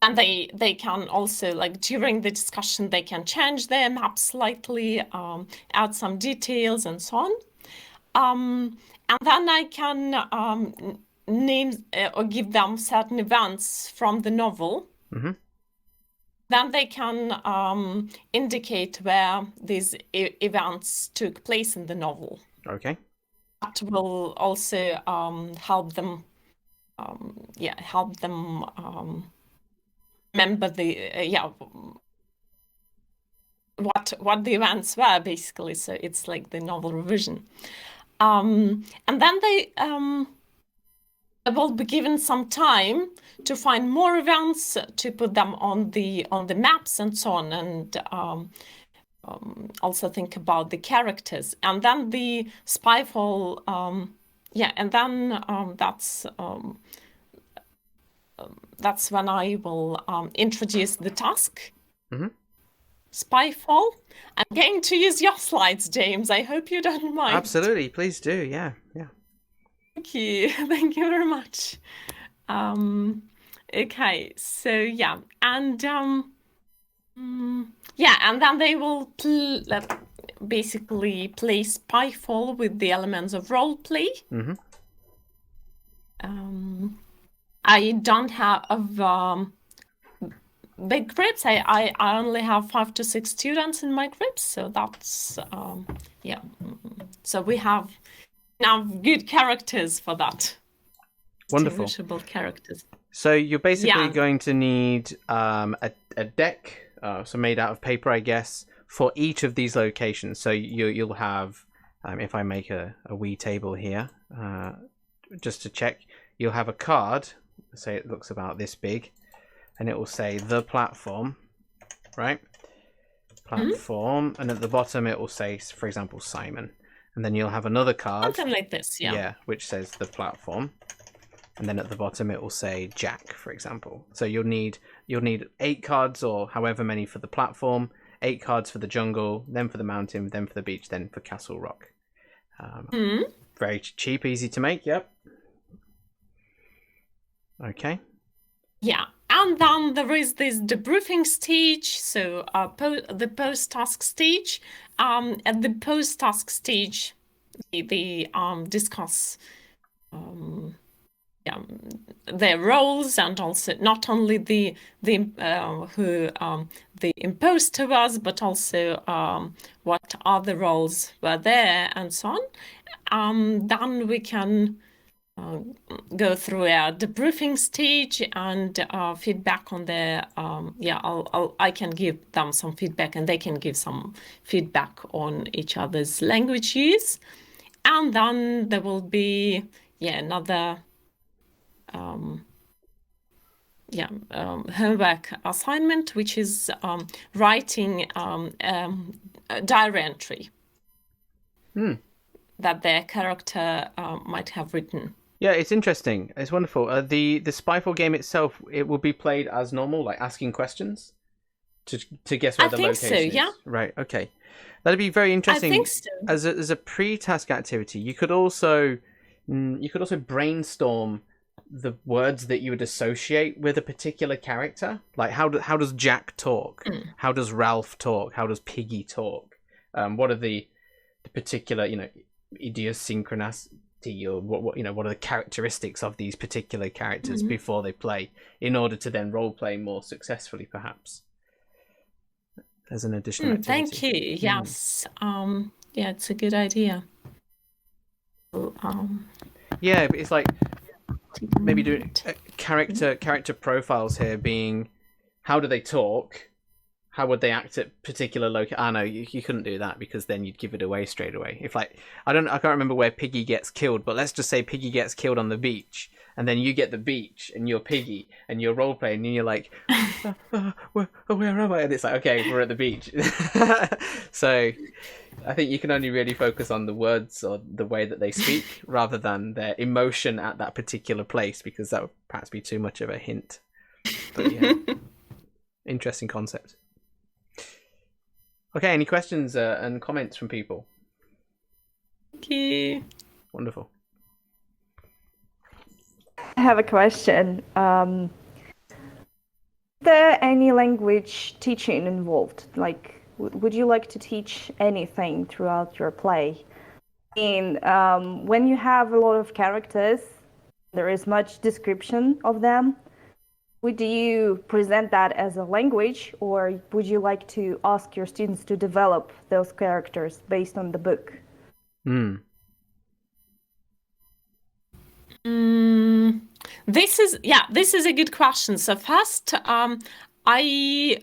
and they can also, like, during the discussion, they can change their map slightly, add some details and so on. And then I can name or give them certain events from the novel. Mm-hmm. Then they can indicate where these events took place in the novel. Okay. That will also help them remember what the events were, basically. So it's like the novel revision. And then they will be given some time to find more events, to put them on the maps and so on, and also think about the characters. And then the Spyfall, and then that's that's when I will introduce the task. Mm-hmm. Spyfall. I'm going to use your slides, James. I hope you don't mind. Absolutely, please do. Yeah. Thank you. Thank you very much. Okay, so yeah, and and then they will basically play Spyfall with the elements of role play. Mm-hmm. I don't have big groups. I only have 5 to 6 students in my groups, so that's yeah. So we have now good characters for that. Wonderful. Distinguishable characters. So you're basically going to need a deck, so made out of paper, I guess, for each of these locations. So you'll have, if I make a wee table here, just to check, you'll have a card. Say it looks about this big, and it will say the platform, right? Platform, and at the bottom it will say, for example, Simon. And then you'll have another card. Something like this, yeah. Yeah, which says the platform. And then at the bottom it will say Jack, for example. So you'll need 8 cards or however many for the platform, 8 cards for the jungle, then for the mountain, then for the beach, then for Castle Rock. Very cheap, easy to make. Yep. Okay. Yeah, and then there is this debriefing stage, so the post-task stage. At the post-task stage, they discuss their roles, and also not only the who they imposed to us, but also what other roles were there, and so on. Then we can go through a debriefing stage and feedback on their I can give them some feedback, and they can give some feedback on each other's language use, and then there will be another homework assignment, which is writing a diary entry that their character might have written. Yeah, it's interesting. It's wonderful. The Spyfall game itself, it will be played as normal, like asking questions to guess where the location is. I think so, yeah. Right, okay. That'd be very interesting. I think so. As a pre-task activity, you could also brainstorm the words that you would associate with a particular character. Like how does Jack talk? How does Ralph talk? How does Piggy talk? What are the particular, idiosyncrasy, or what are the characteristics of these particular characters before they play, in order to then role play more successfully, perhaps, as an additional activity. Thank you. Yes. It's a good idea. Yeah, but it's like maybe doing character profiles here, being how do they talk, how would they act at particular no, you couldn't do that, because then you'd give it away straight away. If I can't remember where Piggy gets killed, but let's just say Piggy gets killed on the beach, and then you get the beach and you're Piggy and you're role playing, and you're like, where am I? And it's like, okay, we're at the beach. So I think you can only really focus on the words or the way that they speak rather than their emotion at that particular place, because that would perhaps be too much of a hint. But yeah, interesting concept. Okay, any questions and comments from people? Thank you. Wonderful. I have a question. Is there any language teaching involved? Like, would you like to teach anything throughout your play? When you have a lot of characters, there is much description of them. Would you present that as a language, or would you like to ask your students to develop those characters based on the book? This is a good question. So first, I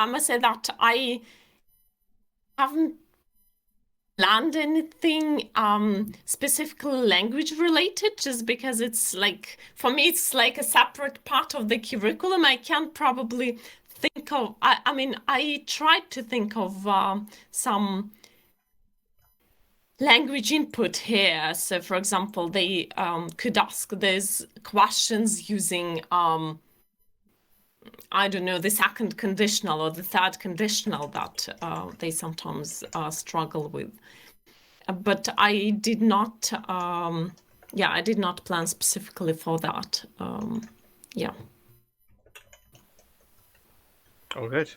must say that I haven't planned anything specifically language related, just because it's like, for me, it's like a separate part of the curriculum. I can't probably think of, I tried to think of some language input here. So, for example, they could ask these questions using, I don't know, the second conditional or the third conditional that they sometimes struggle with. But I did not, I did not plan specifically for that. Yeah. Oh, good.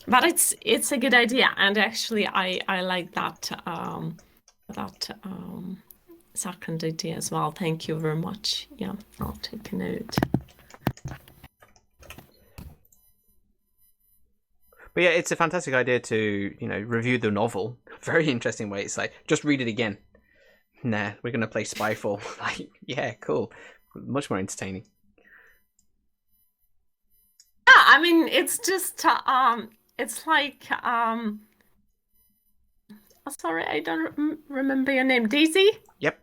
But it's a good idea, and actually I like that second idea as well. Thank you very much. Yeah, I'll take a note. But yeah, it's a fantastic idea to, review the novel. Very interesting way. It's like, just read it again. Nah, we're going to play Spyfall. Like, yeah, cool. Much more entertaining. Yeah, I mean, it's just, it's like, sorry, I don't remember your name. Daisy? Yep.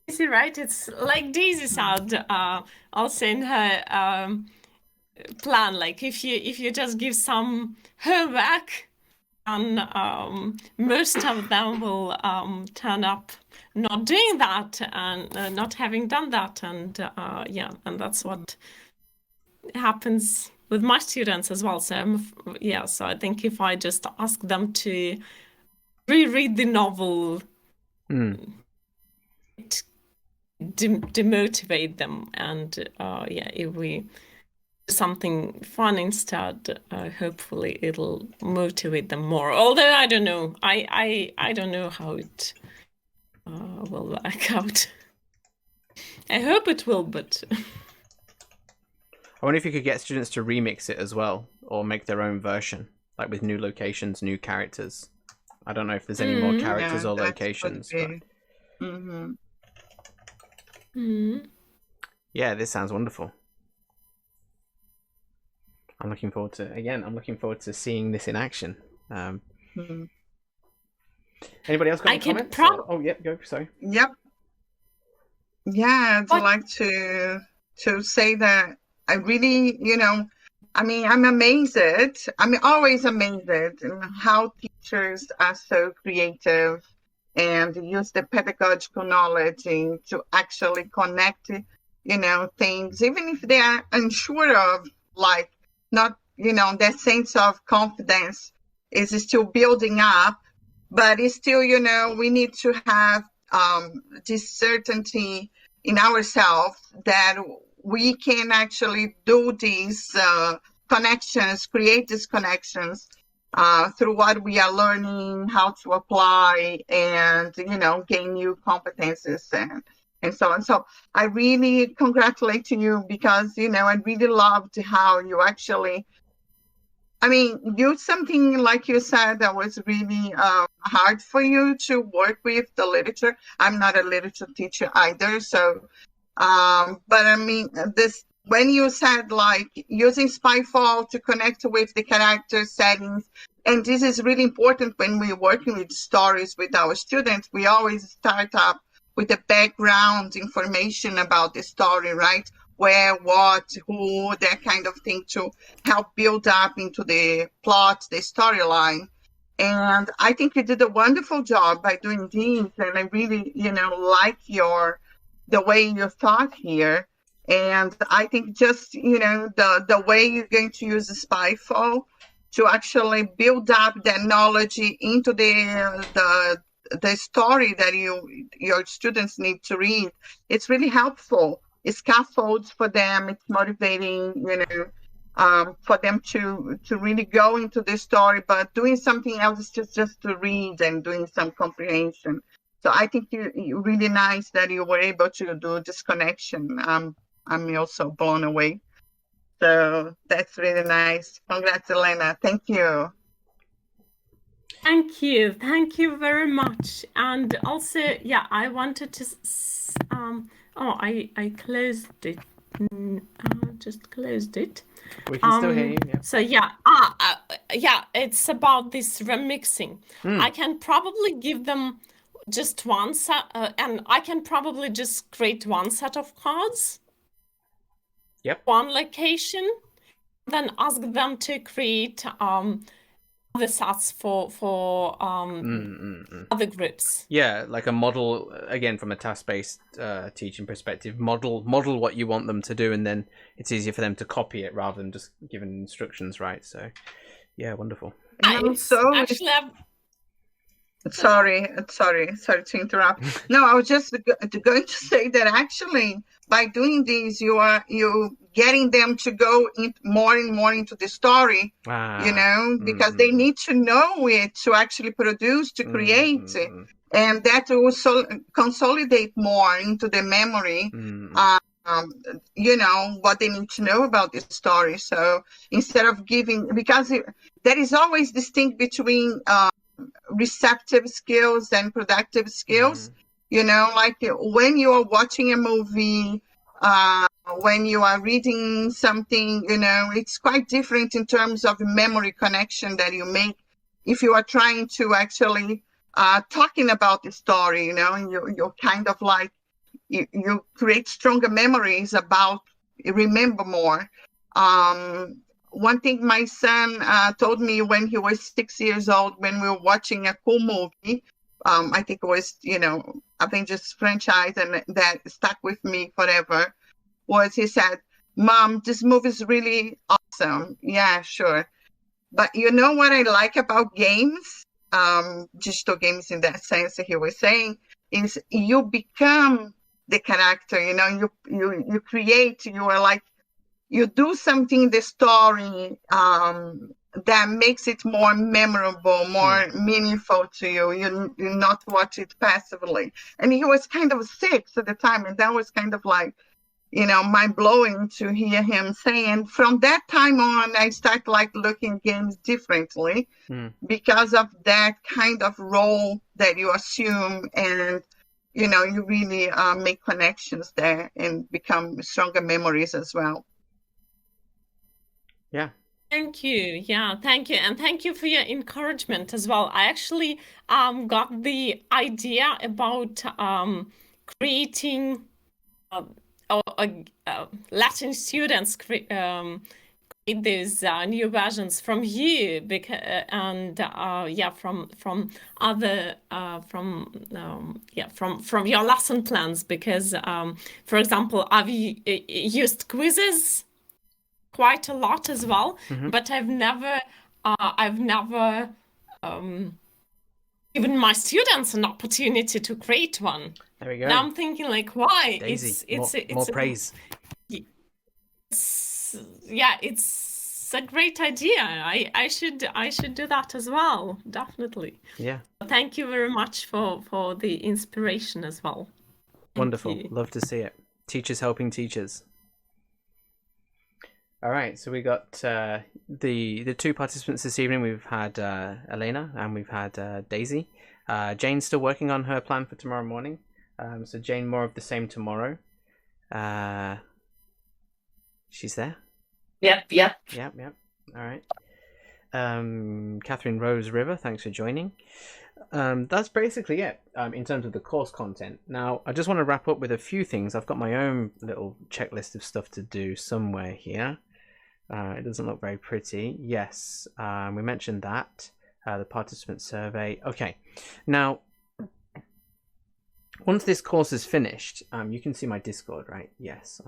Daisy, right? It's like Daisy said, also in her plan, like if you just give some homework, and most of them will turn up not doing that and not having done that, and and that's what happens with my students as well. So so I think if I just ask them to reread the novel, it demotivate them, and if we something fun instead, hopefully it'll motivate them more. Although I don't know, I don't know how it will work out. I hope it will, but I wonder if you could get students to remix it as well, or make their own version, like with new locations, new characters. I don't know if there's any more characters or locations. But... Yeah, this sounds wonderful. I'm looking forward to seeing this in action. Anybody else got any comments? Oh, yeah, go. Sorry. Yep. Yeah, I'd like to say that I really, I'm amazed. I'm always amazed at how teachers are so creative and use the pedagogical knowledge to actually connect, things, even if they are unsure of, like, not, that sense of confidence is still building up, but it's still, we need to have this certainty in ourselves that we can actually do these connections, create these connections through what we are learning, how to apply, and, gain new competences and so on. So I really congratulate you because, I really loved how you actually, use something like you said that was really hard for you to work with the literature. I'm not a literature teacher either. So, but this, when you said like using Spyfall to connect with the character settings, and this is really important when we're working with stories with our students, we always start up with the background information about the story, right? Where, what, who, that kind of thing to help build up into the plot, the storyline. And I think you did a wonderful job by doing these. And I really, like the way you thought here. And I think just, the way you're going to use the Spyfall to actually build up that knowledge into the story that your students need to read, it's really helpful. It scaffolds for them. It's motivating, for them to really go into the story, but doing something else is just to read and doing some comprehension. So I think you're really nice that you were able to do this connection. I'm also blown away. So that's really nice. Congrats, Elena. Thank you. Thank you very much. And also, I wanted to I closed it. Just closed it. We can still hear you. Yeah. So it's about this remixing. I can probably give them just one set, and I can probably just create one set of cards. Yep. One location, then ask them to create other sets for other groups. Yeah, like a model, again, from a task-based teaching perspective, model what you want them to do, and then it's easier for them to copy it rather than just giving instructions, right? So, yeah, wonderful. And also, Actually, sorry to interrupt. No, I was just going to say that actually by doing this, you getting them to go in more and more into the story, because they need to know it to actually produce, to create, and that will consolidate more into the memory. What they need to know about this story. So instead of giving, because there is always distinct between receptive skills and productive skills. Like when you are watching a movie, when you are reading something, it's quite different in terms of memory connection that you make if you are trying to actually talking about the story, and you're kind of like you create stronger memories about, remember more. One thing my son told me when he was 6 years old, when we were watching a cool movie, I think it was, Avengers franchise, and that stuck with me forever, was he said, "Mom, this movie is really awesome." Yeah, sure. But you know what I like about games, digital games in that sense that he was saying, is you become the character, you create, you are like, you do something in the story that makes it more memorable, more meaningful to you. You not watch it passively. And he was kind of 6 at the time, and that was kind of like, mind-blowing to hear him say. And from that time on, I started like looking at games differently because of that kind of role that you assume, and you really make connections there and become stronger memories as well. Yeah. Thank you. Yeah, thank you. And thank you for your encouragement as well. I actually got the idea about creating letting students create these new versions from you, from other from your lesson plans, because for example, I've used quizzes quite a lot as well, but I've never given my students an opportunity to create one. There we go. Now I'm thinking like, why? Daisy, It's more praise. It's a great idea. I should do that as well, definitely. Yeah. Thank you very much for the inspiration as well. Wonderful. Love to see it. Teachers helping teachers. All right, so we got the 2 participants this evening. We've had Elena and we've had Daisy. Jane's still working on her plan for tomorrow morning. So Jane, more of the same tomorrow. She's there? Yep. All right. Catherine Rose River, thanks for joining. That's basically it in terms of the course content. Now, I just want to wrap up with a few things. I've got my own little checklist of stuff to do somewhere here. It doesn't look very pretty. Yes, we mentioned that. The participant survey. Okay, now, once this course is finished, you can see my Discord, right? Yes,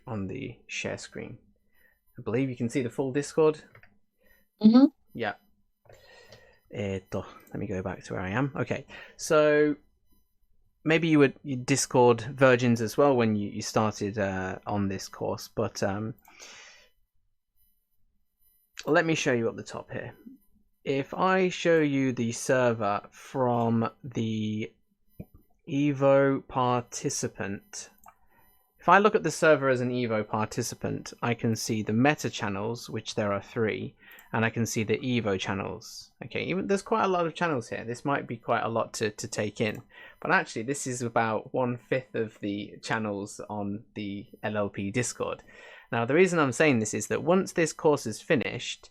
on the share screen. I believe you can see the full Discord. Yeah. Let me go back to where I am. Okay, so maybe you Discord virgins as well when you started on this course, but let me show you up the top here. If I show you the server from the EVO participant, if I look at the server as an EVO participant, I can see the meta channels, which there are 3, and I can see the EVO channels. Okay, there's quite a lot of channels here. This might be quite a lot to take in, but actually this is about 1/5 of the channels on the LLP Discord. Now, the reason I'm saying this is that once this course is finished,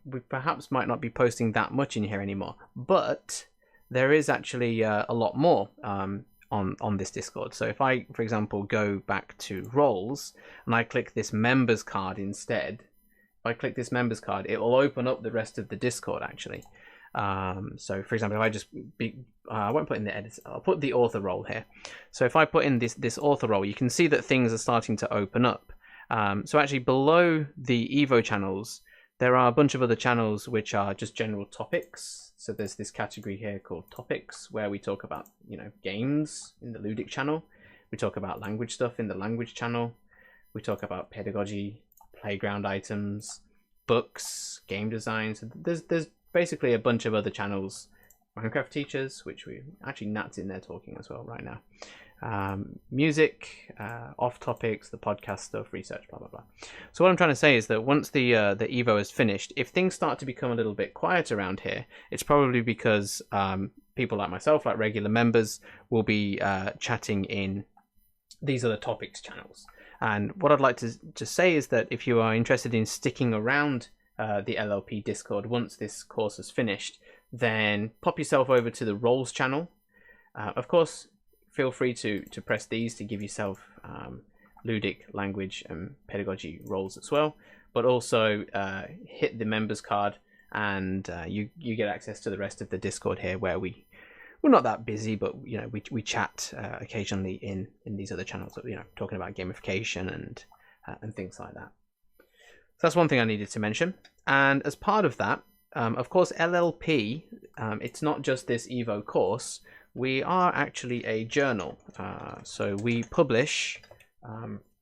we perhaps might not be posting that much in here anymore, but there is actually a lot more on this Discord. So if I, for example, go back to roles and I click this members card instead, I click this members card, it will open up the rest of the Discord actually. So for example, if I just I won't put in the editor, I'll put the author role here. So if I put in this author role, you can see that things are starting to open up. So actually below the Evo channels, there are a bunch of other channels which are just general topics. So there's this category here called topics, where we talk about, you know, games in the Ludic channel. We talk about language stuff in the language channel. We talk about pedagogy, playground items, books, game design. So there's basically a bunch of other channels. Minecraft teachers, which we actually Nat's in there talking as well right now. Music, off topics, the podcast stuff, research, blah blah blah. So what I'm trying to say is that once the Evo is finished, if things start to become a little bit quiet around here, it's probably because people like myself, like regular members, will be chatting in these other topics channels. And what I'd like to say is that if you are interested in sticking around the LLP Discord once this course is finished, then pop yourself over to the roles channel. Of course, feel free to press these to give yourself Ludic, language and pedagogy roles as well, but also hit the members card and you get access to the rest of the Discord here, where we're not that busy, but you know, we chat occasionally in these other channels, you know, talking about gamification and things like that. So that's one thing I needed to mention. And as part of that, of course, LLP, it's not just this Evo course. We are actually a journal. So we publish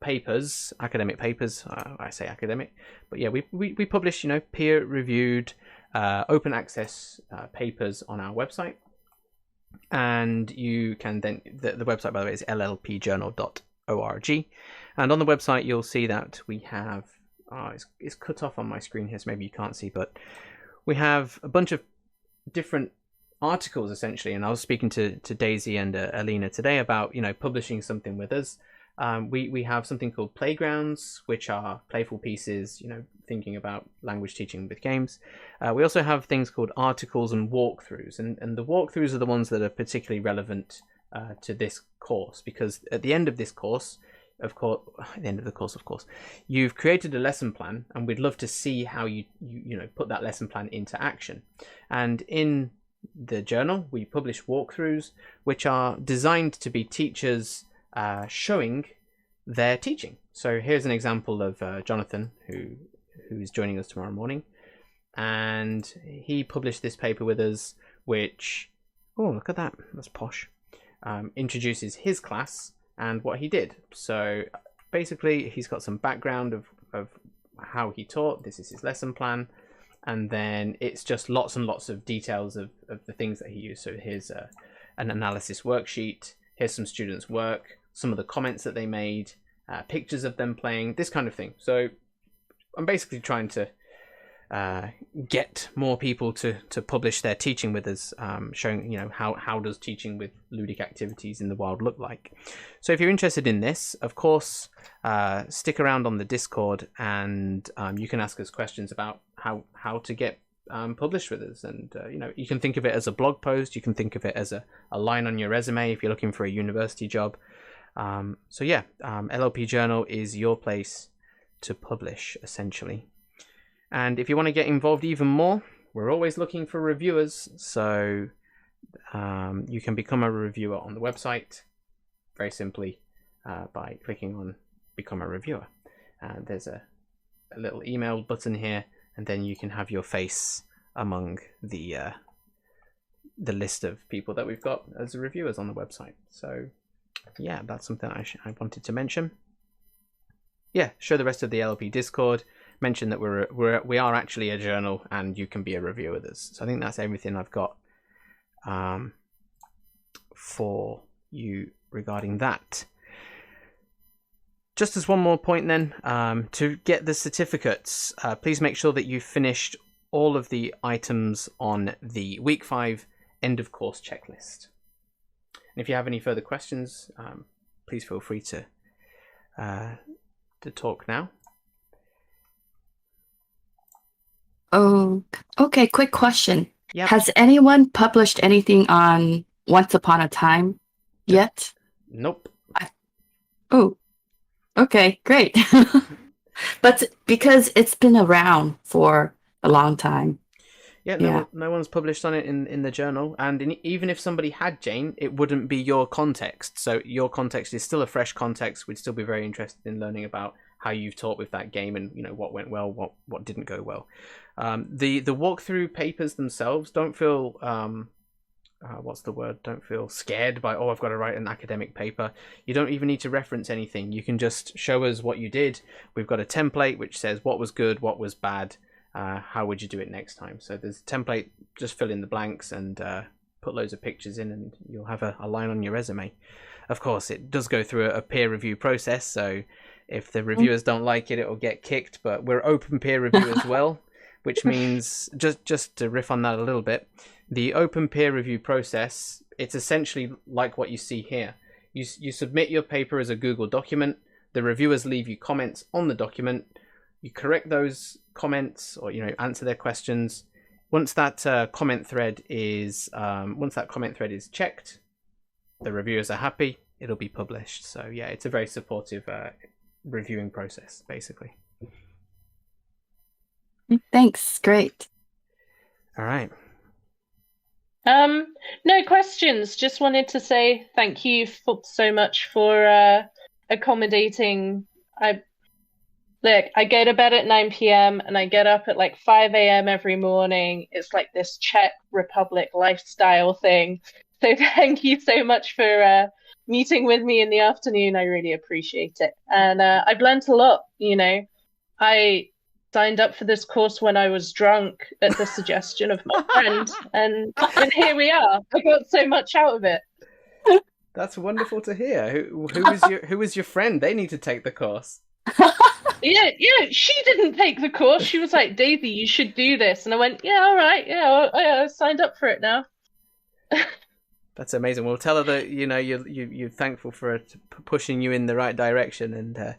papers, academic papers. I say academic, but yeah, we publish, you know, peer-reviewed, open access papers on our website. And you can then, the website, by the way, is llpjournal.org. And on the website, you'll see that we have, it's cut off on my screen here, so maybe you can't see, but we have a bunch of different articles essentially. And I was speaking to Daisy and Elena today about, you know, publishing something with us. We have something called Playgrounds, which are playful pieces, you know, thinking about language teaching with games. We also have things called articles and walkthroughs, and the walkthroughs are the ones that are particularly relevant to this course, because at the end of this course, of course, you've created a lesson plan, and we'd love to see how you put that lesson plan into action. And in the journal, we publish walkthroughs, which are designed to be teachers showing their teaching. So here's an example of Jonathan, who's joining us tomorrow morning, and he published this paper with us, which, oh, look at that, that's posh, introduces his class and what he did. So basically, he's got some background of how he taught. This is his lesson plan, and then it's just lots and lots of details of the things that he used. So here's an analysis worksheet, here's some students' work, some of the comments that they made, pictures of them playing, this kind of thing. So I'm basically trying to get more people to publish their teaching with us, showing, you know, how does teaching with ludic activities in the wild look like. So if you're interested in this, of course, stick around on the Discord, and you can ask us questions about how to get published with us. And you know, you can think of it as a blog post, you can think of it as a line on your resume if you're looking for a university job. So yeah, LLP Journal is your place to publish, essentially. And if you want to get involved even more, we're always looking for reviewers. So you can become a reviewer on the website very simply by clicking on Become a Reviewer. There's a little email button here, and then you can have your face among the list of people that we've got as reviewers on the website. So yeah, that's something I wanted to mention. Yeah, show the rest of the LLP Discord. Mention that we are actually a journal, and you can be a reviewer with us. So I think that's everything I've got for you regarding that. Just as one more point then, to get the certificates, please make sure that you've finished all of the items on the week 5 end of course checklist. And if you have any further questions, please feel free to talk now. Oh, okay. Quick question. Yep. Has anyone published anything on Once Upon a Time yet? Nope. Oh, okay, great. But because it's been around for a long time. Yeah, no one's published on it in the journal, and even if somebody had, Jane, it wouldn't be your context. So your context is still a fresh context. We'd still be very interested in learning about how you've taught with that game, and what went well, what didn't go well. The walkthrough papers themselves, don't feel what's the word? Don't feel scared by, I've got to write an academic paper. You don't even need to reference anything. You can just show us what you did. We've got a template which says what was good, what was bad. How would you do it next time? So there's a template, just fill in the blanks and put loads of pictures in, and you'll have a line on your resume. Of course, it does go through a peer review process, so if the reviewers don't like it, it'll get kicked, but we're open peer review as well, which means, just to riff on that a little bit, the open peer review process, it's essentially like what you see here. You submit your paper as a Google document, the reviewers leave you comments on the document, you correct those comments or answer their questions. Once that comment thread is checked, the reviewers are happy, it'll be published. So yeah, it's a very supportive reviewing process, basically. Thanks, great. All right. No questions. Just wanted to say thank you so much for accommodating. I go to bed at 9 p.m. and I get up at like 5 a.m. every morning. It's like this Czech Republic lifestyle thing. So thank you so much for meeting with me in the afternoon. I really appreciate it. And I've learned a lot, I signed up for this course when I was drunk at the suggestion of my friend. And here we are. I got so much out of it. That's wonderful to hear. Who was your friend? They need to take the course. Yeah, she didn't take the course. She was like, Daisy, you should do this. And I went, yeah, all right. Yeah, I signed up for it now. That's amazing. We'll tell her that, you're thankful for her pushing you in the right direction. And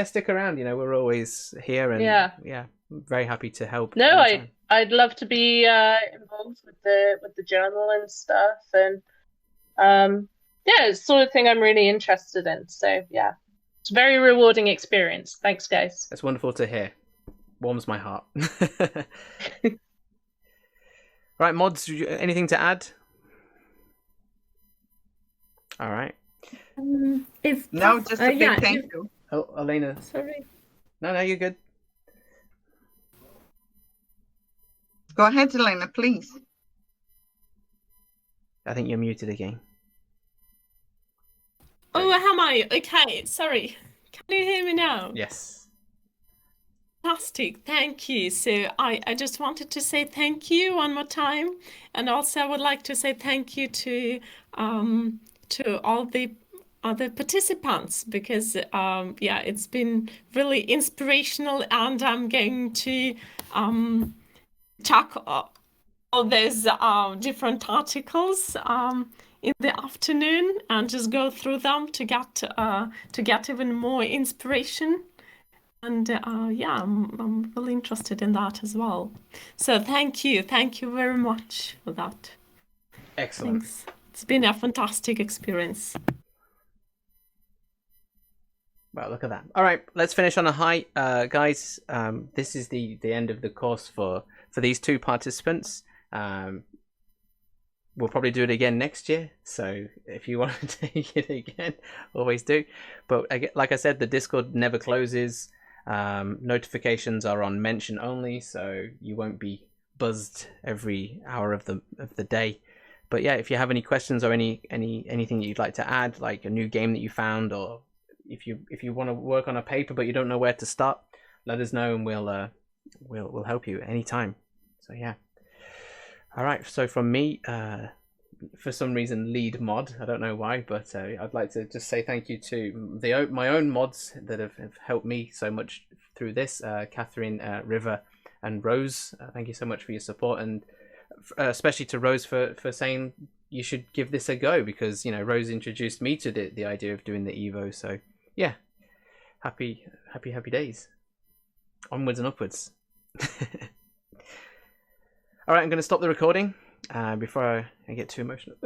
stick around. We're always here. And yeah, very happy to help. No, I'd love to be involved with the journal and stuff. And it's the sort of thing I'm really interested in. So yeah. It's a very rewarding experience. Thanks, guys. That's wonderful to hear. Warms my heart. Right, mods, anything to add? All right. Just a big thank you. Oh, Elena. Sorry. No, you're good. Go ahead, Elena, please. I think you're muted again. Oh, am I? Okay, sorry. Can you hear me now? Yes. Fantastic, thank you. So I just wanted to say thank you one more time, and also I would like to say thank you to all the other participants, because it's been really inspirational, and I'm going to check all those different articles in the afternoon and just go through them to get even more inspiration. And I'm really interested in that as well. So thank you very much for that. Excellent. Thanks. It's been a fantastic experience. Well, look at that. All right, let's finish on a high, guys. This is the end of the course for these two participants. We'll probably do it again next year, so if you want to take it again, always do. But like I said, the Discord never closes. Notifications are on mention only, so you won't be buzzed every hour of the day. But yeah, if you have any questions or anything that you'd like to add, like a new game that you found, or if you want to work on a paper but you don't know where to start, let us know and we'll help you anytime. So yeah. All right, so from me, for some reason, lead mod. I don't know why, but I'd like to just say thank you to my own mods that have helped me so much through this. Catherine, River, and Rose. Thank you so much for your support, and especially to Rose for saying you should give this a go, because Rose introduced me to the idea of doing the Evo. So yeah, happy days. Onwards and upwards. All right, I'm going to stop the recording before I get too emotional.